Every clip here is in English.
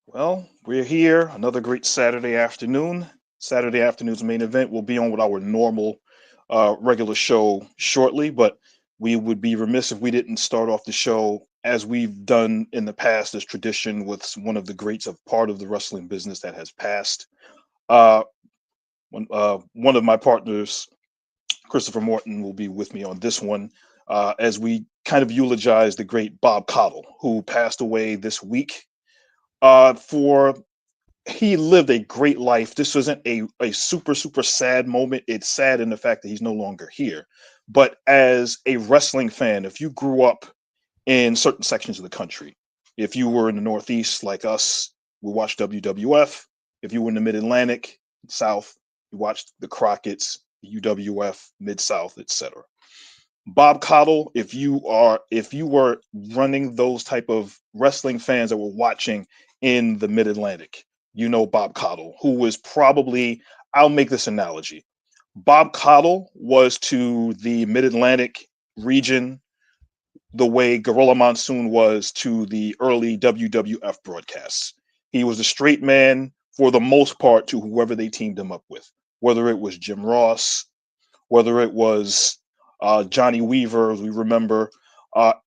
Well, we're here. Another great Saturday afternoon. Saturday afternoon's main event will be on with our normal, regular show shortly, but we would be remiss if we didn't start off the show as we've done in the past as tradition with one of the greats of part of the wrestling business that has passed. Uh, one of my partners, Christopher Morton, will be with me on this one as we kind of eulogize the great Bob Cottle, who passed away this week. For He lived a great life. This wasn't a super sad moment. It's sad in the fact that he's no longer here. But as a wrestling fan, if you grew up in certain sections of the country, if you were in the Northeast like us, we watched WWF. If you were in the Mid Atlantic, South, you watched the Crockett's, the UWF, Mid South, etc. Bob Cottle, if you were running those type of wrestling fans that were watching in the Mid Atlantic, you know Bob Cottle, who was probably, I'll make this analogy. Bob Cottle was to the Mid Atlantic region the way Gorilla Monsoon was to the early WWF broadcasts. He was a straight man for the most part to whoever they teamed him up with, whether it was Jim Ross, whether it was Johnny Weaver, as we remember,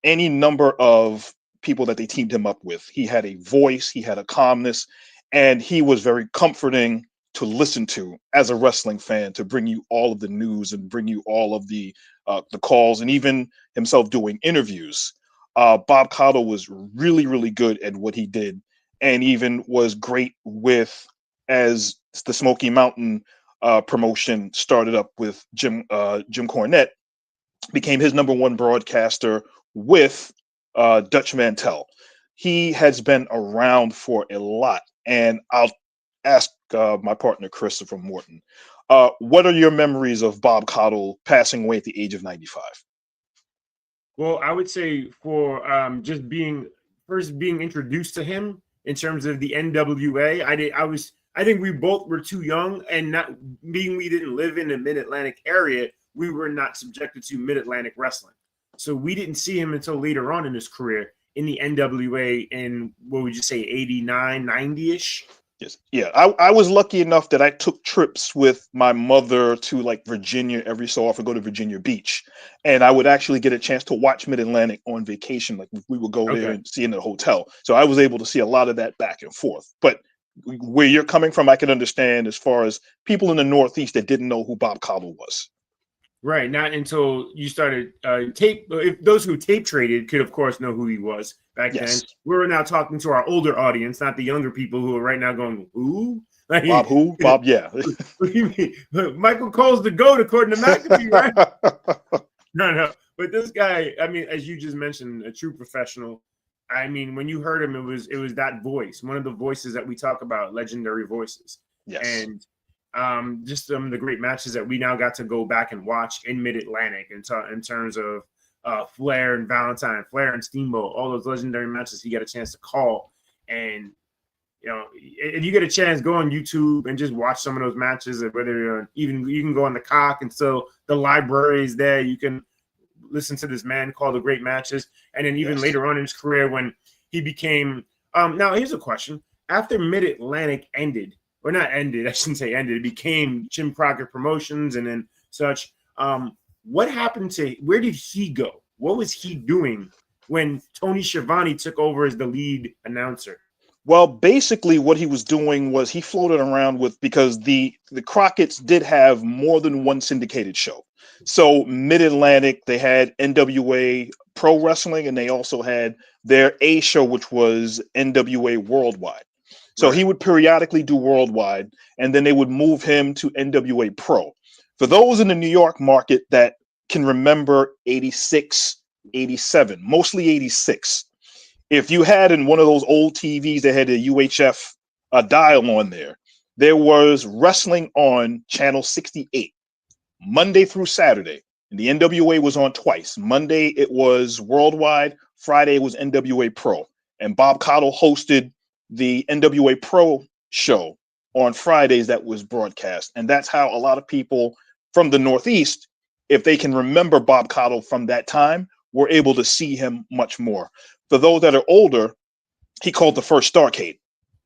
any number of people that they teamed him up with. He had a voice, he had a calmness, and he was very comforting to listen to as a wrestling fan, to bring you all of the news and bring you all of the calls, and even himself doing interviews. Bob Cottle was really good at what he did, and even was great with as the Smoky Mountain promotion started up with Jim Cornette, became his number one broadcaster with Dutch Mantel. He has been around for a lot, and I'll ask my partner Christopher Morton, what are your memories of Bob Cottle passing away at the age of 95? Well, I would say for just being first being introduced to him in terms of the NWA, I think we both were too young, and not being we didn't live in the Mid Atlantic area, we were not subjected to Mid Atlantic wrestling. So we didn't see him until later on in his career in the NWA in what would you say 89, 90 ish. Yes. Yeah. I was lucky enough that I took trips with my mother to like Virginia every so often, go to Virginia Beach. And I would actually get a chance to watch Mid Atlantic on vacation. Like we would go there Okay. and see in the hotel. So I was able to see a lot of that back and forth. But where you're coming from, I can understand as far as people in the Northeast that didn't know who Bob Cottle was. Right, not until you started tape. If those who tape traded could, of course, know who he was back then. Yes. We're now talking to our older audience, not the younger people who are right now going, "Who? Like, Bob who? Bob, yeah. what do you mean? Michael Cole's the GOAT according to McAfee, right?" No. But this guy, I mean, as you just mentioned, a true professional. I mean, when you heard him, it was that voice, one of the voices that we talk about, legendary voices, Yes. and just some of the great matches that we now got to go back and watch in Mid Atlantic in terms of Flair and Valentine, Flair and Steamboat, all those legendary matches he got a chance to call. And if you get a chance, go on YouTube and just watch some of those matches. Whether even you can go on the Cock, and so the library is there. You can listen to this man call the great matches, and then even Yes. later on in his career when he became. Now here's a question: after Mid Atlantic ended, or not ended, I shouldn't say ended, it became Jim Crockett Promotions and then such. What happened to? Where did he go? What was he doing when Tony Schiavone took over as the lead announcer? Well, basically, what he was doing was he floated around with, because the Crockett's did have more than one syndicated show. So Mid Atlantic, they had NWA Pro Wrestling, and they also had their A show, which was NWA Worldwide. So he Right. would periodically do Worldwide, and then they would move him to NWA Pro. For those in the New York market that can remember 86, 87, mostly 86, if you had in one of those old TVs that had a UHF dial on there, there was wrestling on channel 68, Monday through Saturday. And the NWA was on twice. Monday it was Worldwide, Friday it was NWA Pro. And Bob Cottle hosted the NWA Pro show on Fridays that was broadcast. And that's how a lot of people from the Northeast, if they can remember Bob Cottle from that time, were able to see him much more. For those that are older, he called the first Starcade.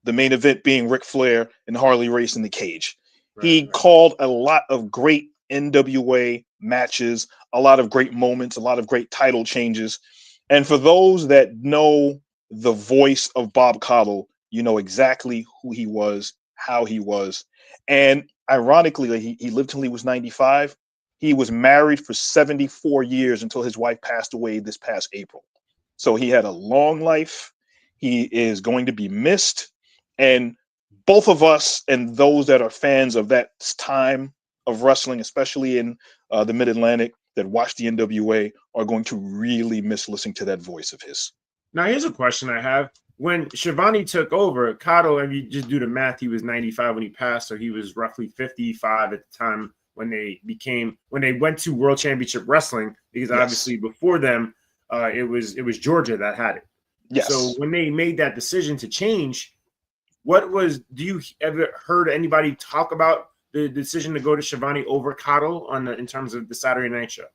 the main event being Ric Flair and Harley Race in the cage. Right, He called a lot of great NWA matches, a lot of great moments, a lot of great title changes. And for those that know the voice of Bob Caudle, you know exactly who he was, how he was. And ironically, like, he lived till he was 95. He was married for 74 years until his wife passed away this past April. So he had a long life. He is going to be missed. And both of us and those that are fans of that time of wrestling, especially in the Mid Atlantic, that watch the NWA, are going to really miss listening to that voice of his. Now, here's a question I have. When Shivani took over, Caudle, if you just do the math, he was 95 when he passed, so he was roughly 55 at the time when they went to World Championship Wrestling, because obviously before them, it was Georgia that had it. Yes. So when they made that decision to change, do you ever heard anybody talk about the decision to go to Shivani over Caudle in terms of the Saturday Night Show?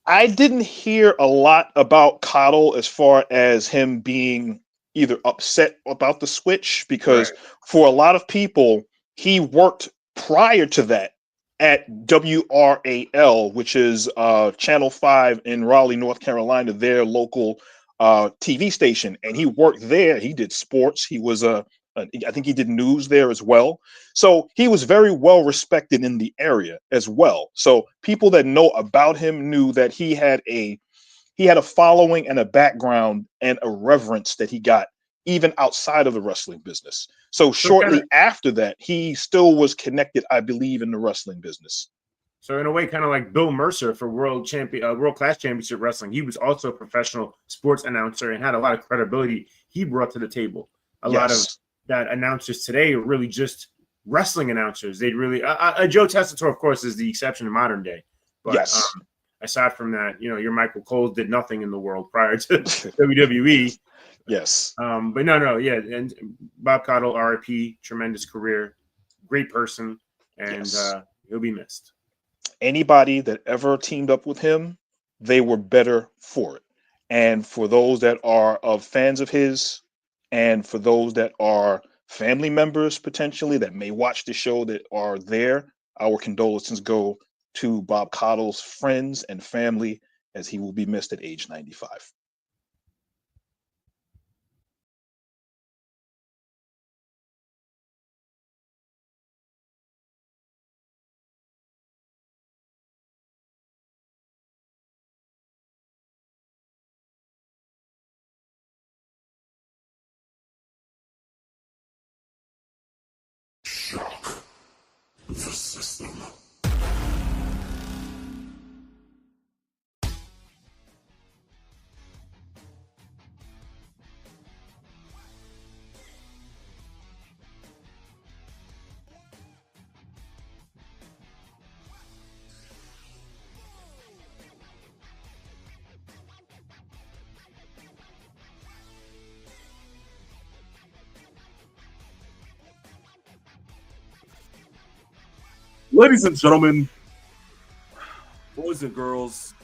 I didn't hear a lot about Caudle as far as him being either upset about the switch, because for a lot of people, he worked prior to that at WRAL, which is Channel 5 in Raleigh, North Carolina, their local TV station. And he worked there. He did sports. He was I think he did news there as well. So he was very well respected in the area as well. So people that know about him knew that he had a following and a background and a reverence that he got even outside of the wrestling business. So shortly after that, he still was connected, I believe, in the wrestling business. So in a way, kind of like Bill Mercer for World Class Championship Wrestling, he was also a professional sports announcer and had a lot of credibility he brought to the table. A lot of that announcers today are really just wrestling announcers. They'd really Joe Tessitore, of course, is the exception in modern day. But aside from that, your Michael Cole did nothing in the world prior to WWE. Yes. But no, yeah. And Bob Caudle, RIP, tremendous career, great person, and he'll be missed. Anybody that ever teamed up with him, they were better for it. And for those that are fans of his, and for those that are family members potentially that may watch the show that are there, our condolences go to Bob Caudle's friends and family, as he will be missed at age 95. Shock the system. Ladies and gentlemen, boys and girls,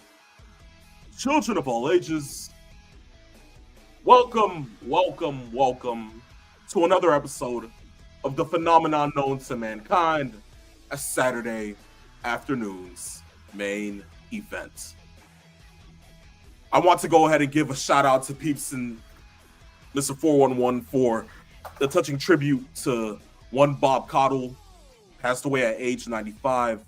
children of all ages, welcome to another episode of the phenomenon known to mankind as Saturday afternoon's main event. I want to go ahead and give a shout out to Peeps and Mr. 411 for the touching tribute to one Bob Caudle, passed away at age 95,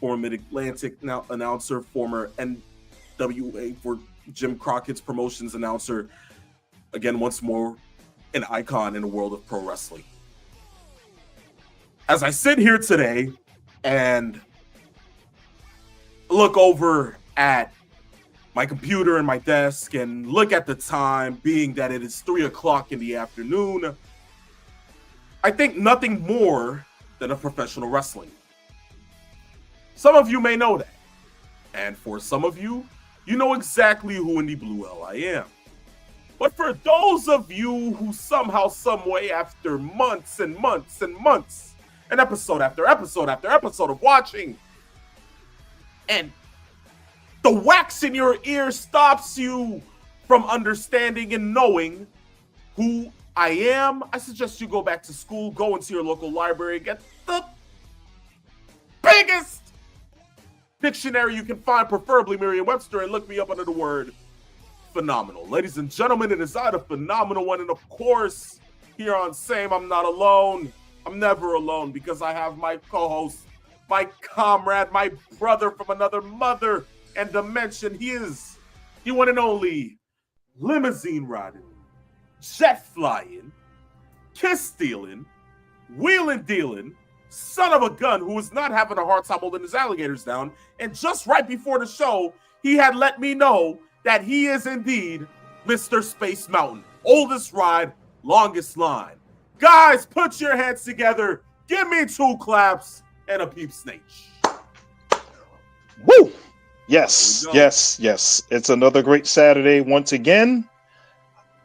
former Mid-Atlantic announcer, former NWA for Jim Crockett's promotions announcer. Again, once more, an icon in the world of pro wrestling. As I sit here today and look over at my computer and my desk and look at the time, being that it is 3 o'clock in the afternoon, I think nothing more than a professional wrestling. Some of you may know that. And for some of you, you know exactly who in the blue hell I am. But for those of you who somehow, some way, after months and months and months, and episode after episode after episode of watching, and the wax in your ear stops you from understanding and knowing who I suggest you go back to school, go into your local library, get the biggest dictionary you can find, preferably Merriam-Webster, and look me up under the word phenomenal. Ladies and gentlemen, it is I, the phenomenal one, and of course, here on Same, I'm not alone. I'm never alone because I have my co-host, my comrade, my brother from another mother and dimension. He is the one and only limousine riding, jet flying, kiss stealing, wheeling dealing, son of a gun who is not having a hard time holding his alligators down. And just right before the show, he had let me know that he is indeed Mr. Space Mountain. Oldest ride, longest line. Guys, put your hands together. Give me 2 claps and a peep snake. Woo! Yes, yes, yes. It's another great Saturday once again.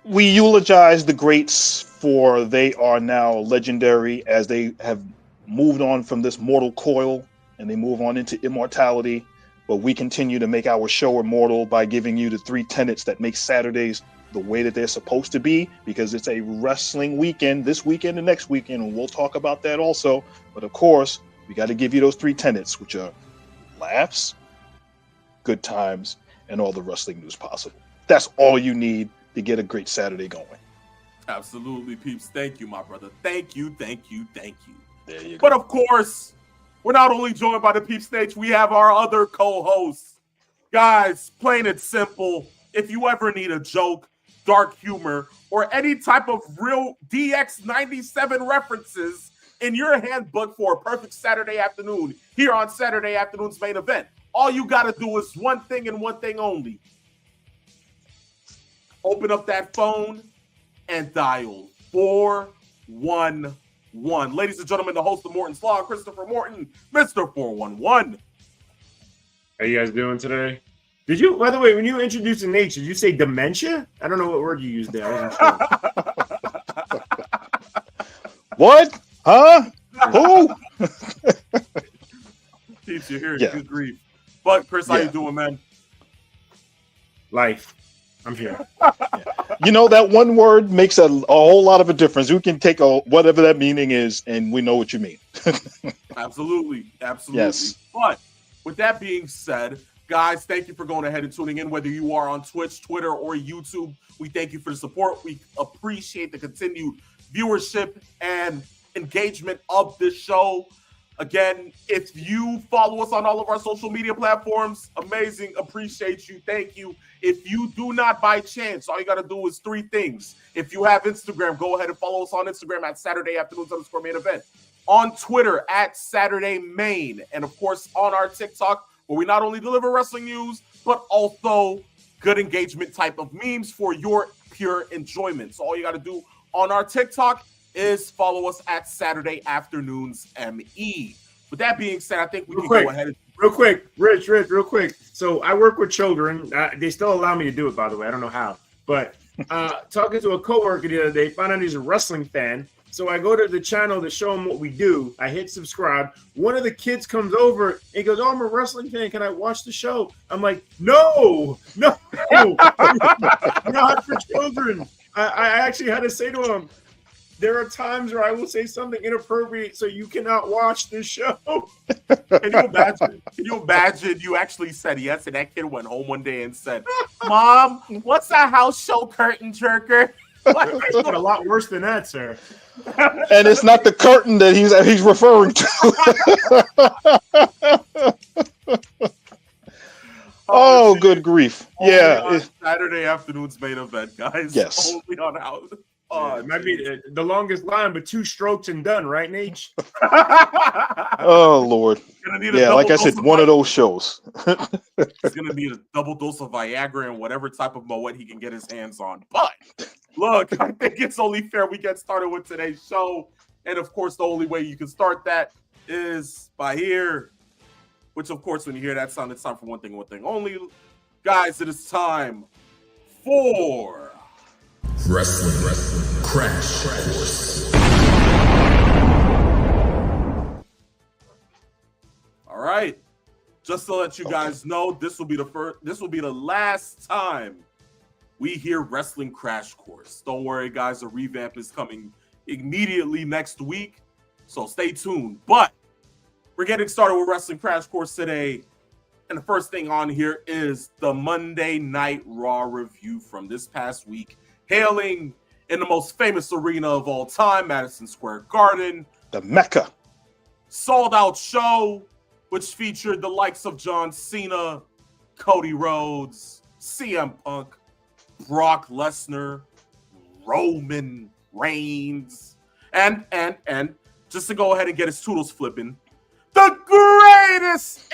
We eulogize the greats, for they are now legendary as they have moved on from this mortal coil and they move on into immortality. But we continue to make our show immortal by giving you the 3 tenets that make Saturdays the way that they're supposed to be, because it's a wrestling weekend, this weekend and next weekend, and we'll talk about that also. But of course, we got to give you those 3 tenets, which are laughs, good times, and all the wrestling news possible. That's all you need to get a great Saturday going. Absolutely, peeps. Thank you, my brother. Thank you, thank you, thank you. There you go. But of course, we're not only joined by the peep stage, we have our other co-hosts. Guys, plain and simple, if you ever need a joke, dark humor, or any type of real DX97 references in your handbook for a perfect Saturday afternoon here on Saturday Afternoon's Main Event, all you got to do is one thing and one thing only. Open up that phone and dial 411. Ladies and gentlemen, the host of Morton's Law, Christopher Morton, Mr. 411. How you guys doing today? Did you, by the way, when you introduced Nate, did you say dementia? I don't know what word you used there. I wasn't sure. What? Huh? Who? Keeps you here. Yeah. Good grief. But Chris, how Yeah. you doing, man? Life. I'm here. You know, that one word makes a whole lot of a difference. We can take whatever that meaning is, and we know what you mean. Absolutely. Absolutely. Yes. But with that being said, guys, thank you for going ahead and tuning in, whether you are on Twitch, Twitter, or YouTube. We thank you for the support. We appreciate the continued viewership and engagement of this show. Again, if you follow us on all of our social media platforms, amazing. Appreciate you. Thank you. If you do not by chance, all you got to do is 3 things. If you have Instagram, go ahead and follow us on Instagram at Saturday Afternoons_main event. On Twitter at Saturday Main. And of course, on our TikTok, where we not only deliver wrestling news, but also good engagement type of memes for your pure enjoyment. So all you got to do on our TikTok is follow us at Saturday Afternoons ME. With that being said, I think we can go ahead and Real quick, Rich, real quick. So I work with children. They still allow me to do it, by the way. I don't know how. But talking to a coworker the other day, found out he's a wrestling fan. So I go to the channel to show him what we do. I hit subscribe. One of the kids comes over and goes, "Oh, I'm a wrestling fan. Can I watch the show?" I'm like, no, not for children. I actually had to say to him, there are times where I will say something inappropriate, so you cannot watch this show. Can you imagine you actually said yes, and that kid went home one day and said, "Mom, what's a house show curtain jerker?" It's a lot worse than that, sir. And it's not the curtain that he's referring to. Oh, good grief. Yeah. Saturday Afternoon's Main Event, guys. Yes. Only on house. It might be the longest line, but 2 strokes and done, right, Nate? Oh, Lord. Yeah, like I said, one of those shows. He's going to need a double dose of Viagra and whatever type of Moet he can get his hands on. But, look, I think it's only fair we get started with today's show. And, of course, the only way you can start that is by here. Which, of course, when you hear that sound, it's time for one thing only. Guys, it is time for Wrestling Crash Course. All right. Just to let you guys know, this will be the last time we hear Wrestling Crash Course. Don't worry, guys. A revamp is coming immediately next week, so stay tuned. But we're getting started with Wrestling Crash Course today. And the first thing on here is the Monday Night Raw review from this past week, hailing in the most famous arena of all time, Madison Square Garden. The Mecca. Sold out show, which featured the likes of John Cena, Cody Rhodes, CM Punk, Brock Lesnar, Roman Reigns, and just to go ahead and get his toodles flipping, the greatest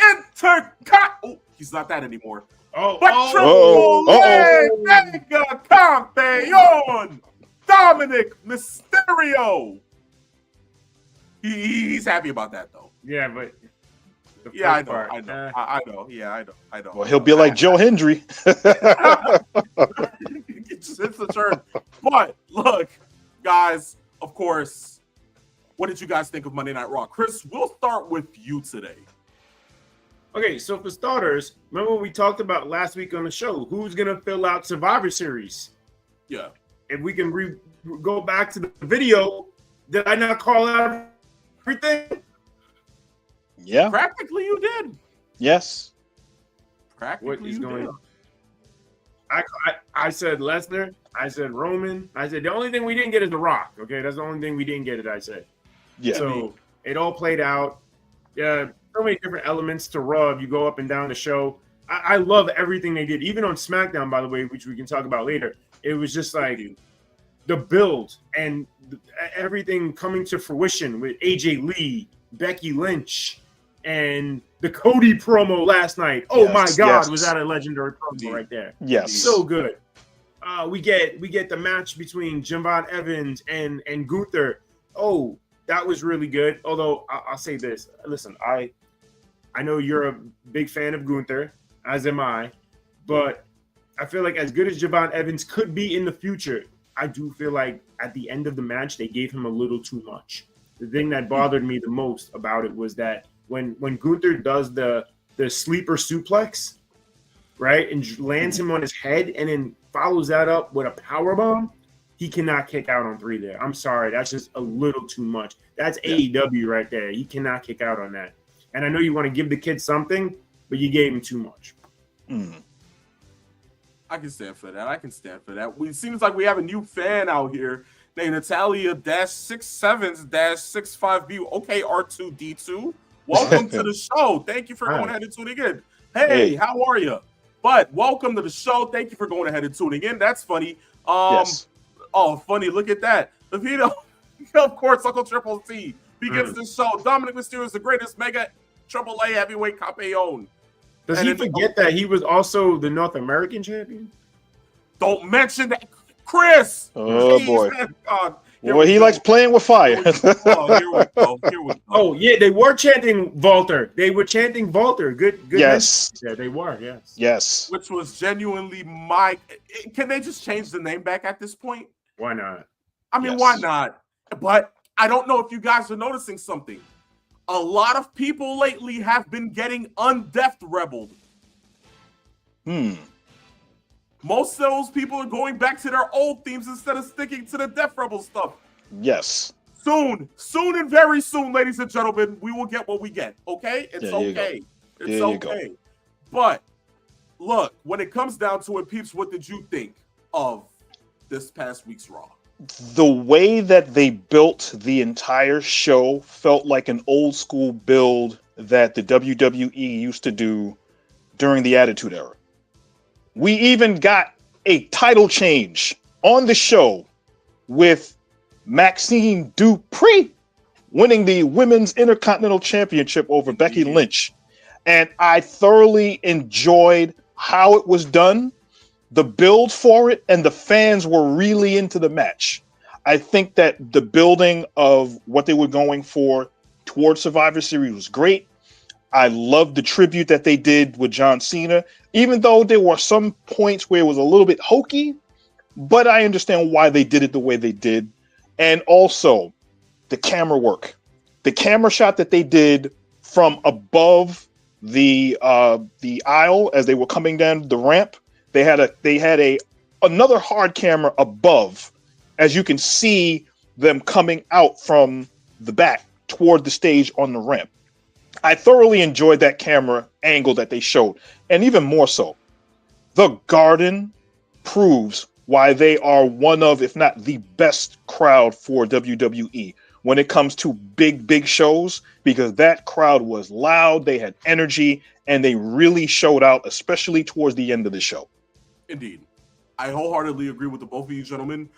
oh, he's not that anymore. Triple A Mega Campeon, Dominic Mysterio. He's happy about that though. Yeah, but I know. Well, he'll be like Joe Hendry. It's a turn. But look, guys, of course, what did you guys think of Monday Night Raw? Chris, we'll start with you today. Okay, so for starters, remember what we talked about last week on the show? Who's going to fill out Survivor Series? Yeah. If we can go back to the video, did I not call out everything? Yeah. Practically you did. Yes. Practically What is you going did. on? I said Lesnar. I said Roman. I said the only thing we didn't get is The Rock. Okay, that's the only thing we didn't get. I said. Yeah. So it all played out. Yeah, so many different elements to Raw. If you go up and down the show, I love everything they did. Even on SmackDown, by the way, which we can talk about later. It was just like the build and everything coming to fruition with AJ Lee, Becky Lynch, and the Cody promo last night. Oh Yes, my God, yes. was that a legendary promo right there? Yes. So good. We get the match between Javon Evans and Gunther. Oh, that was really good. Although I'll say this. Listen, I know you're a big fan of Gunther, as am I, but I feel like as good as Javon Evans could be in the future, I do feel like at the end of the match, they gave him a little too much. The thing that bothered me the most about it was that when Gunther does the sleeper suplex, right, and lands him on his head and then follows that up with a power bomb, he cannot kick out on 3 there. I'm sorry. That's just a little too much. That's AEW right there. He cannot kick out on that. And I know you want to give the kid something, but you gave him too much. I can stand for that. It seems like we have a new fan out here named Natalia-67-65B. Okay, R2D2. Welcome to the show. Thank you for going ahead and tuning in. Hey, how are you? But welcome to the show. Thank you for going ahead and tuning in. That's funny. Yes. Oh, funny. Look at that. Levito, of course, Uncle Triple T begins the show. Dominic Mysterio is the greatest mega Triple A heavyweight campeon. Does he forget that he was also the North American champion? Don't mention that, Chris. Oh, Jeez, boy. Man. God. Well, he likes playing with fire. Here we go. Oh, yeah, they were chanting Walter. Good. Yes. Yeah, they were, yes. Yes. Which was genuinely Can they just change the name back at this point? Why not? I mean, Yes. why not? But I don't know if you guys are noticing something. A lot of people lately have been getting undeath rebelled. Most of those people are going back to their old themes instead of sticking to the Death Rebel stuff. Yes. Soon and very soon, ladies and gentlemen, we will get what we get. Okay? It's okay. It's okay. But look, when it comes down to it, peeps, what did you think of this past week's Raw? The way that they built the entire show felt like an old school build that the WWE used to do during the Attitude Era. We even got a title change on the show with Maxine Dupree winning the Women's Intercontinental Championship over Becky Lynch. And I thoroughly enjoyed how it was done, the build for it, and the fans were really into the match. I think that the building of what they were going for towards Survivor Series was great. I loved the tribute that they did with John Cena, even though there were some points where it was a little bit hokey, but I understand why they did it the way they did. And also the camera work, the camera shot that they did from above the aisle as they were coming down the ramp. They had a another hard camera above, as you can see them coming out from the back toward the stage on the ramp. I thoroughly enjoyed that camera angle that they showed. And even more so, the Garden proves why they are one of, if not the best crowd for WWE when it comes to big shows, because that crowd was loud, they had energy, and they really showed out, especially towards the end of the show. Indeed. I wholeheartedly agree with the both of you gentlemen.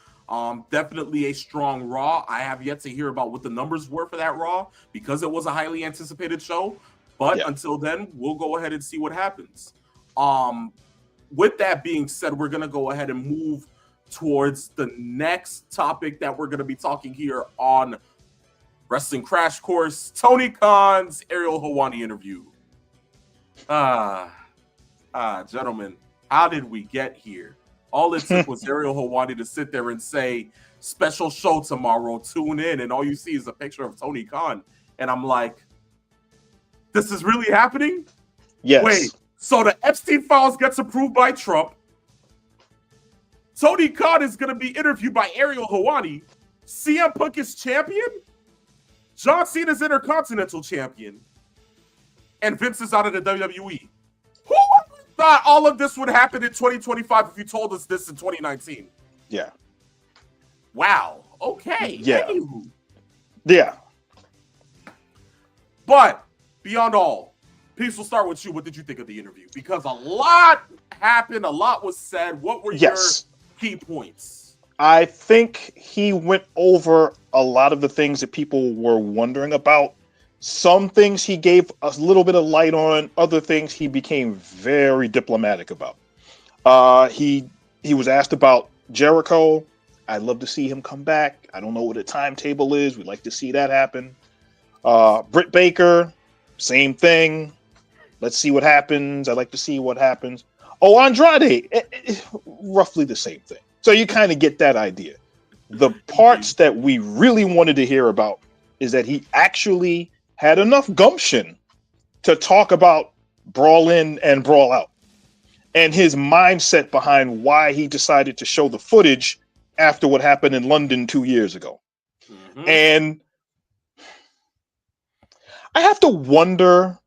Definitely a strong Raw. I have yet to hear about what the numbers were for that Raw because it was a highly anticipated show. But until then, we'll go ahead and see what happens. With that being said, we're going to go ahead and move towards the next topic that we're going to be talking here on Wrestling Crash Course, Tony Khan's Ariel Helwani interview. Gentlemen, how did we get here? All it took was Ariel Helwani to sit there and say, special show tomorrow, tune in, and all you see is a picture of Tony Khan. And I'm like, this is really happening? Yes. Wait, so the Epstein files gets approved by Trump. Tony Khan is going to be interviewed by Ariel Helwani. CM Punk is champion. John Cena's Intercontinental champion. And Vince is out of the WWE. Who thought all of this would happen in 2025 if you told us this in 2019? Yeah. Wow. Okay. Yeah. Anywho. Yeah. But beyond all, Peace, we'll start with you. What did you think of the interview? Because a lot happened, a lot was said. What were your key points? I think he went over a lot of the things that people were wondering about. Some things he gave a little bit of light on. Other things he became very diplomatic about. He was asked about Jericho. I'd love to see him come back. I don't know what the timetable is. We'd like to see that happen. Britt Baker, same thing. Let's see what happens. I'd like to see what happens. Oh, Andrade, roughly the same thing. So you kind of get that idea. The parts that we really wanted to hear about is that he actually had enough gumption to talk about Brawl In and Brawl Out and his mindset behind why he decided to show the footage after what happened in London 2 years ago. Mm-hmm. And I have to wonder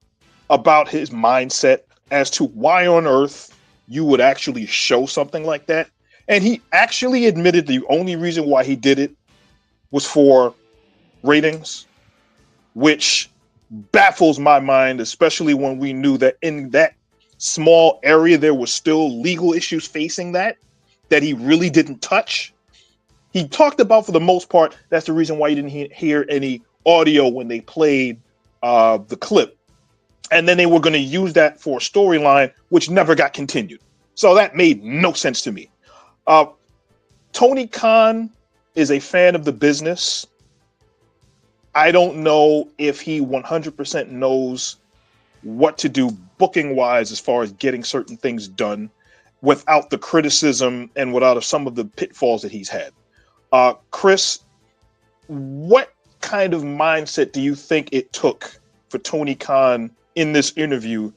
about his mindset as to why on earth you would actually show something like that. And he actually admitted the only reason why he did it was for ratings, which baffles my mind, especially when we knew that in that small area there were still legal issues facing that he really didn't touch. He talked about, for the most part, that's the reason why you didn't hear any audio when they played the clip. And then they were going to use that for a storyline, which never got continued. So that made no sense to me. Tony Khan is a fan of the business. I don't know if he 100% knows what to do booking-wise as far as getting certain things done without the criticism and without some of the pitfalls that he's had. Chris, what kind of mindset do you think it took for Tony Khan in this interview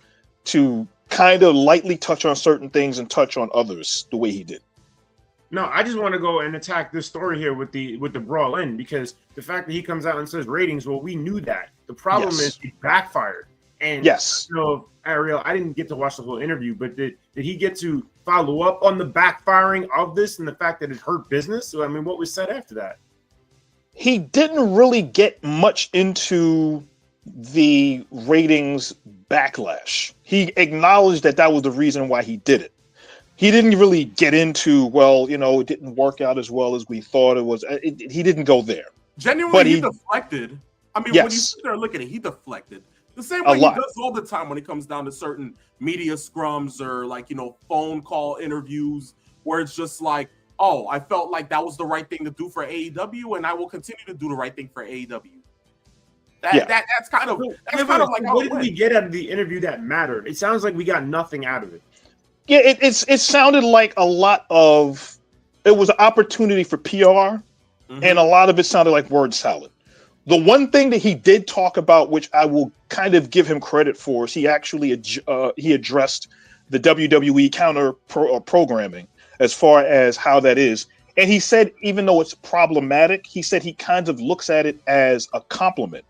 to kind of lightly touch on certain things and touch on others the way he did? No, I just want to go and attack this story here with the Brawl In, because the fact that he comes out and says ratings, well, we knew that. The problem is he backfired. And so, Ariel, I didn't get to watch the whole interview, but did he get to follow up on the backfiring of this and the fact that it hurt business? So, I mean, what was said after that? He didn't really get much into the ratings backlash. He acknowledged that was the reason why he did it. He didn't really get into, well, you know, it didn't work out as well as we thought it was. He didn't go there. Genuinely, but he deflected. I mean, when you sit there and look at it, he deflected. The same way he does all the time when it comes down to certain media scrums or, like, you know, phone call interviews where it's just like, oh, I felt like that was the right thing to do for AEW, and I will continue to do the right thing for AEW. That's kind of like what did we get out of the interview that mattered? It sounds like we got nothing out of it. Yeah, it sounded like a lot of it was an opportunity for PR, and a lot of it sounded like word salad. The one thing that he did talk about, which I will kind of give him credit for, is he actually he addressed the WWE counter programming. as far as how that is. And he said, even though it's problematic, he said he kind of looks at it as a compliment.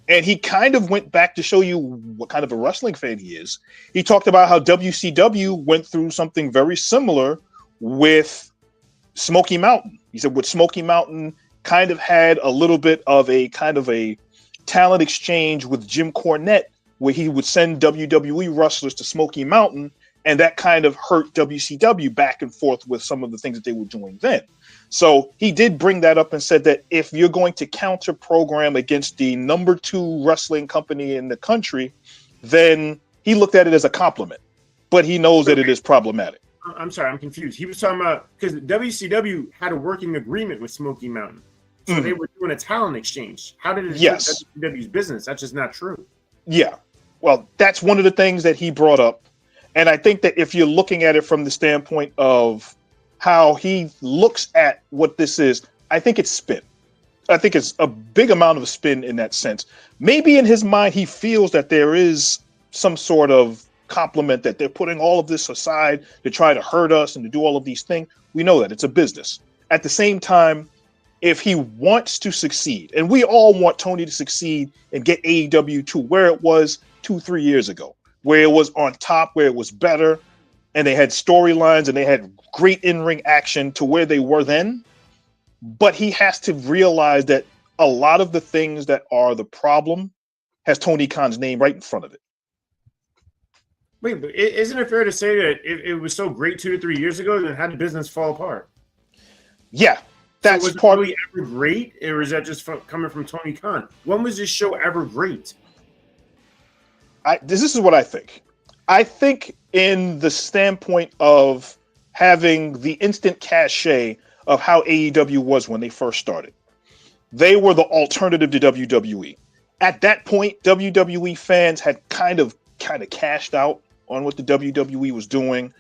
And he kind of went back to show you what kind of a wrestling fan he is. He talked about how WCW went through something very similar with Smoky Mountain. He said with Smoky Mountain kind of had a little bit of a kind of a talent exchange with Jim Cornette, where he would send WWE wrestlers to Smoky Mountain, and that kind of hurt WCW back and forth with some of the things that they were doing then. So he did bring that up and said that if you're going to counter program against the number 2 wrestling company in the country, then he looked at it as a compliment, but he knows that it is problematic. I'm sorry, I'm confused. He was talking about because WCW had a working agreement with Smoky Mountain. So they were doing a talent exchange. How did it hurt WCW's business? That's just not true. Yeah. Well, that's one of the things that he brought up. And I think that if you're looking at it from the standpoint of how he looks at what this is, I think it's spin. I think it's a big amount of spin in that sense. Maybe in his mind, he feels that there is some sort of compliment, that they're putting all of this aside to try to hurt us and to do all of these things. We know that it's a business. At the same time, if he wants to succeed, and we all want Tony to succeed and get AEW to where it was 2-3 years ago, where it was on top, where it was better, and they had storylines and they had great in-ring action to where they were then. But he has to realize that a lot of the things that are the problem has Tony Khan's name right in front of it. Wait, but isn't it fair to say that it was so great 2 to 3 years ago, then how did business fall apart? Yeah, that's so was part it really ever great, or is that just coming from Tony Khan? When was this show ever great? This is what I think. I think in the standpoint of having the instant cachet of how AEW was when they first started. They were the alternative to WWE. At that point, WWE fans had kind of cashed out on what the WWE was doing.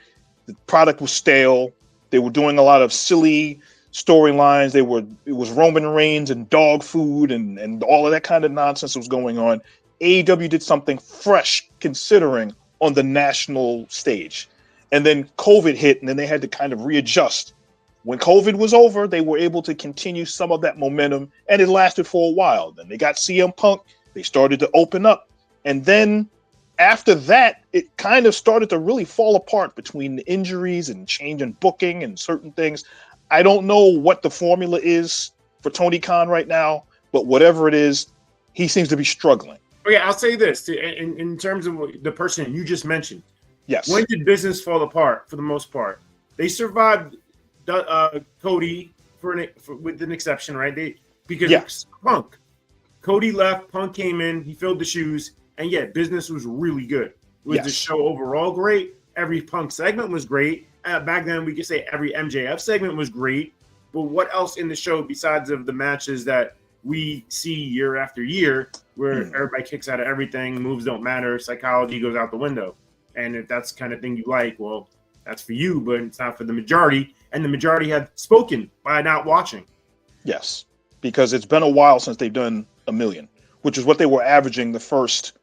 The product was stale. They were doing a lot of silly storylines. It was Roman Reigns and dog food and all of that kind of nonsense was going on. AEW did something fresh, considering on the national stage. And then COVID hit, and then they had to kind of readjust. When COVID was over, they were able to continue some of that momentum, and it lasted for a while. Then they got CM Punk. They started to open up. And then after that, it kind of started to really fall apart between the injuries and change in booking and certain things. I don't know what the formula is for Tony Khan right now, but whatever it is, he seems to be struggling. Okay, I'll say this in terms of the person you just mentioned. Yes. When did business fall apart? For the most part, they survived Cody with an exception, right? Because Punk, Cody left, Punk came in, he filled the shoes, and business was really good. Was the show overall great? Every Punk segment was great. Back then, we could say every MJF segment was great. But what else in the show besides of the matches that we see year after year, where everybody kicks out of everything, moves don't matter, psychology goes out the window? And if that's the kind of thing you like, well, that's for you, but it's not for the majority. And the majority have spoken by not watching. Yes, because it's been a while since they've done a million, which is what they were averaging the first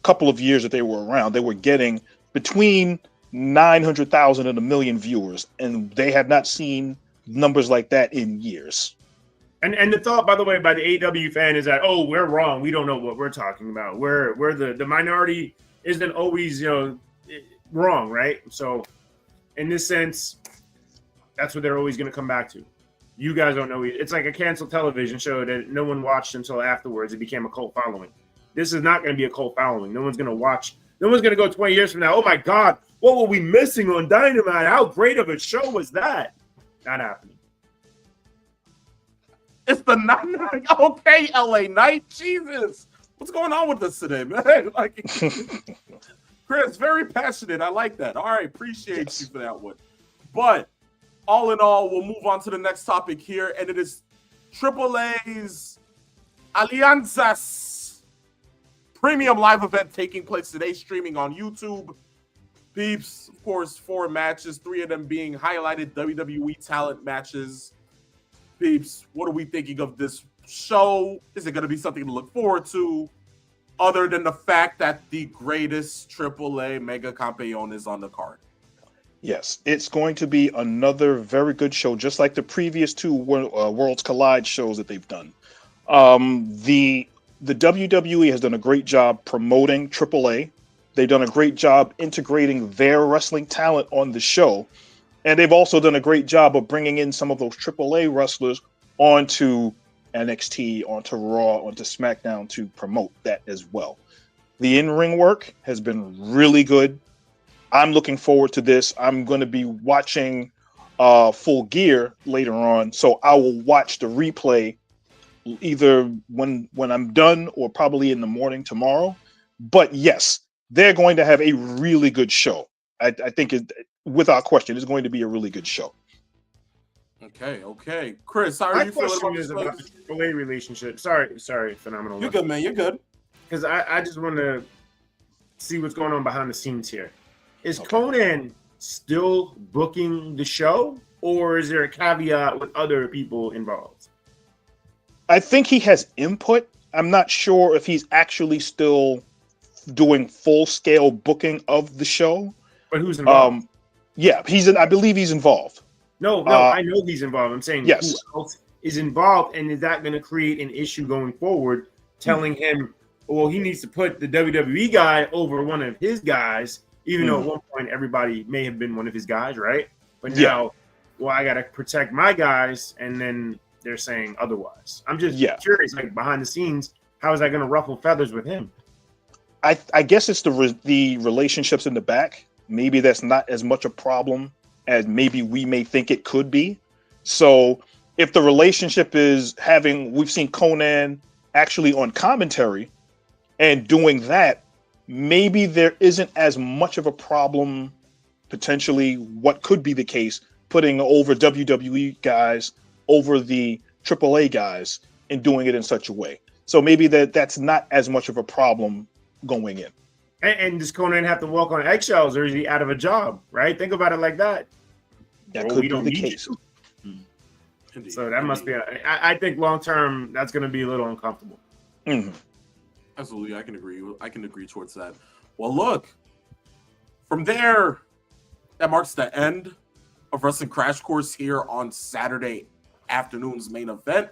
couple of years that they were around. They were getting between 900,000 and 1 million viewers, and they have not seen numbers like that in years. And the thought, by the way, by the AEW fan is that, oh, we're wrong. We don't know what we're talking about. We're the minority isn't always, wrong, right? So in this sense, that's what they're always going to come back to. You guys don't know. It's like a canceled television show that no one watched until afterwards. It became a cult following. This is not going to be a cult following. No one's going to watch. No one's going to go 20 years from now. Oh, my God, what were we missing on Dynamite? How great of a show was that? Not happening. It's the 9 okay, LA Knight. Jesus. What's going on with us today, man? Like, Chris, very passionate. I like that. All right, appreciate you for that one. But all in all, we'll move on to the next topic here, and it is AAA's Alianzas premium live event taking place today, streaming on YouTube. Peeps, of course, 4 matches, 3 of them being highlighted WWE talent matches. Peeps, what are we thinking of this show? Is it going to be something to look forward to, other than the fact that the greatest AAA Mega Campeon is on the card? Yes, it's going to be another very good show, just like the previous two Worlds Collide shows that they've done. The WWE has done a great job promoting AAA. They've done a great job integrating their wrestling talent on the show, and they've also done a great job of bringing in some of those AAA wrestlers onto NXT, onto Raw, onto SmackDown to promote that as well. The in-ring work has been really good. I'm looking forward to this. I'm going to be watching Full Gear later on, so I will watch the replay either when I'm done or probably in the morning tomorrow. But yes, they're going to have a really good show. I think without question, it's going to be a really good show. Okay. Chris, how are My you feeling question about is this? about the AAA relationship. Sorry, phenomenal. You're good, man. You're good. Because I just want to see what's going on behind the scenes here. Is Okay. Conan still booking the show, or is there a caveat with other people involved? I think he has input. I'm not sure if he's actually still doing full-scale booking of the show. But who's involved? Yeah, I believe he's involved. No, I know he's involved. I'm saying yes. who else is involved, and is that going to create an issue going forward, telling him, well, he needs to put the WWE guy over one of his guys, even though at one point everybody may have been one of his guys, right? But now, well, I got to protect my guys, and then they're saying otherwise. I'm just curious, like behind the scenes, how is that going to ruffle feathers with him? I guess it's the relationships in the back. Maybe that's not as much a problem as maybe we may think it could be. So if the relationship is we've seen Conan actually on commentary and doing that, maybe there isn't as much of a problem, potentially what could be the case, putting over WWE guys over the AAA guys and doing it in such a way. So maybe that's not as much of a problem going in. And does Conan have to walk on eggshells, or is he out of a job, right? Think about it like that. That could be the case. So that must be, I think long term, that's going to be a little uncomfortable. Mm-hmm. Absolutely, I can agree. I can agree towards that. Well, look, from there, that marks the end of Wrestling Crash Course here on Saturday afternoon's main event.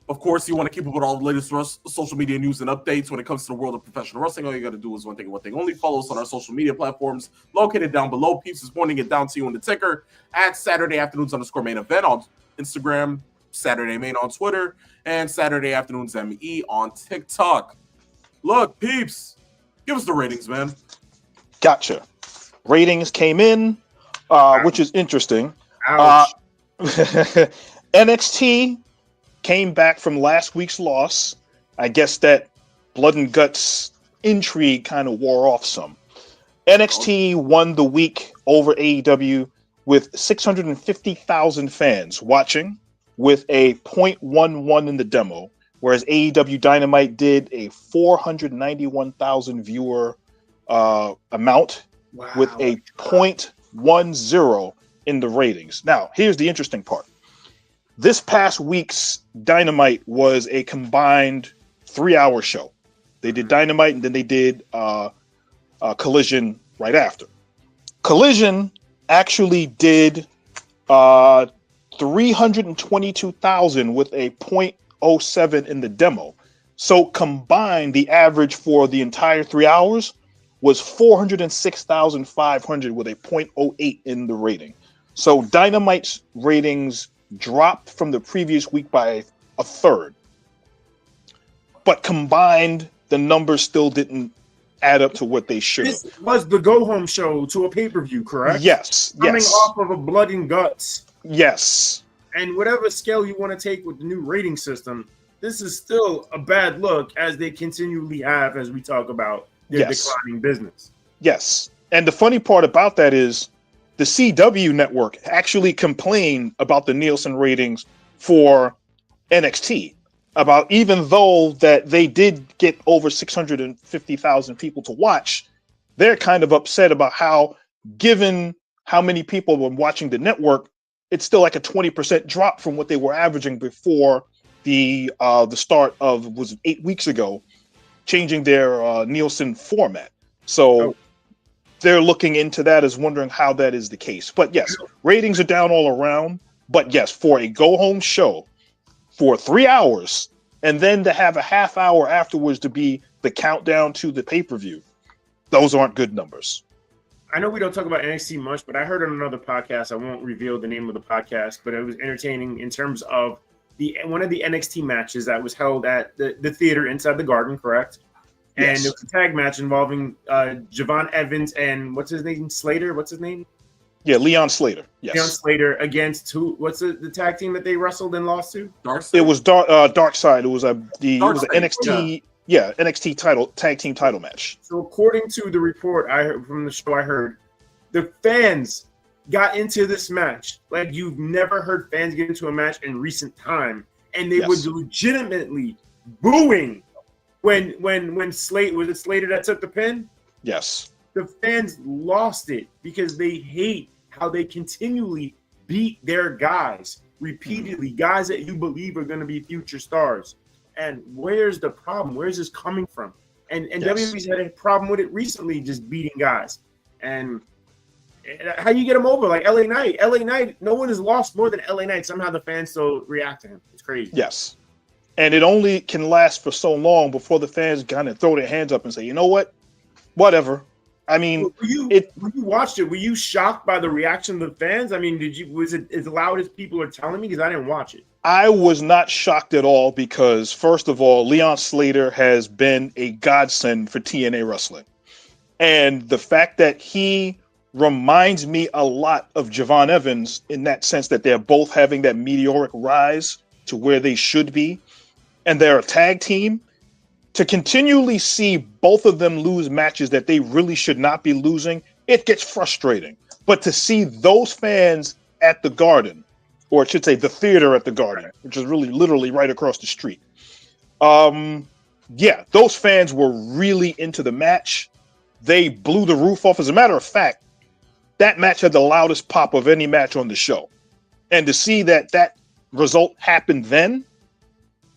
Of course, you want to keep up with all the latest social media news and updates when it comes to the world of professional wrestling. All you got to do is one thing only. Follow us on our social media platforms located down below. Peeps is pointing it down to you in the ticker at Saturday Afternoons _main event on Instagram, Saturday Main on Twitter, and Saturday Afternoons ME on TikTok. Look, Peeps, give us the ratings, man. Gotcha. Ratings came in, which is interesting. NXT came back from last week's loss. I guess that blood and guts intrigue kind of wore off some. NXT won the week over AEW with 650,000 fans watching with a 0.11 in the demo, whereas AEW Dynamite did a 491,000 viewer amount with a 0.10 in the ratings. Now, here's the interesting part. This past week's Dynamite was a combined 3-hour show. They did Dynamite and then they did Collision right after. Collision actually did 322,000 with a 0.07 in the demo. So combined, the average for the entire 3 hours was 406,500 with a 0.08 in the rating. So Dynamite's ratings dropped from the previous week by a third. But combined, the numbers still didn't add up to what they should have. This was the go-home show to a pay-per-view, correct? Yes. Coming off of a blood and guts. Yes. And whatever scale you want to take with the new rating system, this is still a bad look, as they continually have, as we talk about their declining business. Yes. And the funny part about that is the CW network actually complained about the Nielsen ratings for NXT, about even though that they did get over 650,000 people to watch, they're kind of upset about how, given how many people were watching the network, it's still like a 20% drop from what they were averaging before the start of, was it 8 weeks ago, changing their Nielsen format. So they're looking into that, is wondering how that is the case. But yes, ratings are down all around. But yes, for a go home show for 3 hours and then to have a half hour afterwards to be the countdown to the pay-per-view, those aren't good numbers. I know we don't talk about NXT much, but I heard on another podcast, I won't reveal the name of the podcast, but it was entertaining in terms of one of the NXT matches that was held at the theater inside the Garden, correct? And Yes. it was a tag match involving Javon Evans and what's his name? Slater? What's his name? Yeah, Leon Slater. Yes. Leon Slater against who? What's the tag team that they wrestled and lost to? Darcy? It was Dark Side. It was an NXT NXT tag team title match. So according to the report I heard from the show, I heard the fans got into this match like you've never heard fans get into a match in recent time, and they were legitimately booing when Slater that took the pin. Yes. The fans lost it because they hate how they continually beat their guys repeatedly, guys that you believe are going to be future stars. And where's the problem? Where's this coming from? And WWE's had a problem with it recently, just beating guys. And how you get them over? Like LA Knight, no one has lost more than LA Knight. Somehow the fans still react to him. It's crazy. Yes. And it only can last for so long before the fans kind of throw their hands up and say, you know what? Whatever. I mean, when you watched it, were you shocked by the reaction of the fans? I mean, was it as loud as people are telling me? Because I didn't watch it. I was not shocked at all because, first of all, Leon Slater has been a godsend for TNA wrestling. And the fact that he reminds me a lot of Javon Evans in that sense that they're both having that meteoric rise to where they should be, and they're a tag team, to continually see both of them lose matches that they really should not be losing, it gets frustrating. But to see those fans at the Garden, or I should say the theater at the Garden, which is really literally right across the street. Those fans were really into the match. They blew the roof off. As a matter of fact, that match had the loudest pop of any match on the show. And to see that result happened then,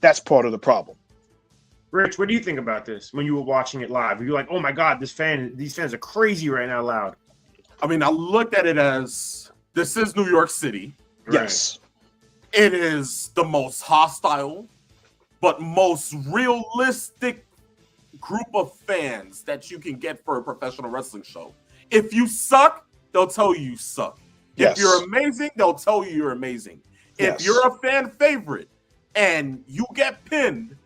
that's part of the problem. Rich, what do you think about this when you were watching it live? Were you like, oh my God, these fans are crazy right now loud? I mean, I looked at it as this is New York City. Yes. It is the most hostile, but most realistic group of fans that you can get for a professional wrestling show. If you suck, they'll tell you suck. Yes. If you're amazing, they'll tell you you're amazing. If you're a fan favorite and you get pinned,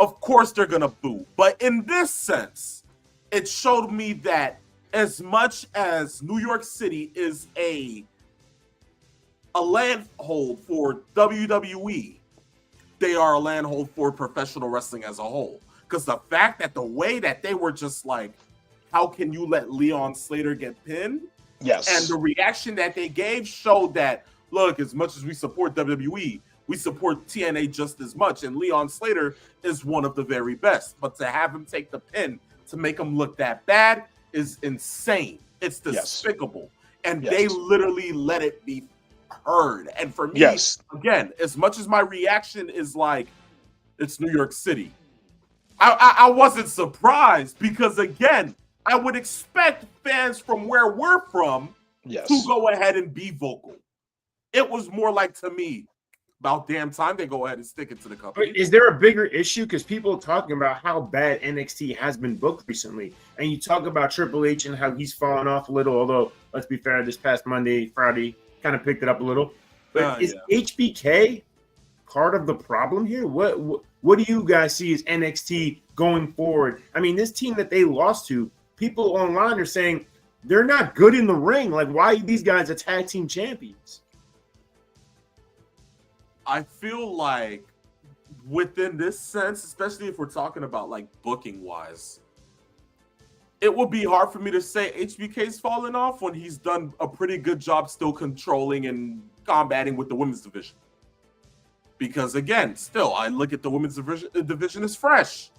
of course they're going to boo. But in this sense, it showed me that as much as New York City is a landhold for WWE, they are a landhold for professional wrestling as a whole. Because the fact that the way that they were just like, how can you let Leon Slater get pinned? Yes. And the reaction that they gave showed that, look, as much as we support WWE, we support TNA just as much. And Leon Slater is one of the very best. But to have him take the pin to make him look that bad is insane. It's despicable. And they literally let it be heard. And for me, again, as much as my reaction is like, it's New York City, I wasn't surprised because, again, I would expect fans from where we're from to go ahead and be vocal. It was more like, to me, about damn time they go ahead and stick it to the company. But is there a bigger issue? Because people are talking about how bad NXT has been booked recently. And you talk about Triple H and how he's fallen off a little, although, let's be fair, this past Friday, kind of picked it up a little. But is HBK part of the problem here? What do you guys see as NXT going forward? I mean, this team that they lost to, people online are saying they're not good in the ring. Like, why are these guys are tag team champions? I feel like within this sense, especially if we're talking about like booking wise, it would be hard for me to say HBK's fallen off when he's done a pretty good job still controlling and combating with the women's division. Because again, still, I look at the women's division as fresh.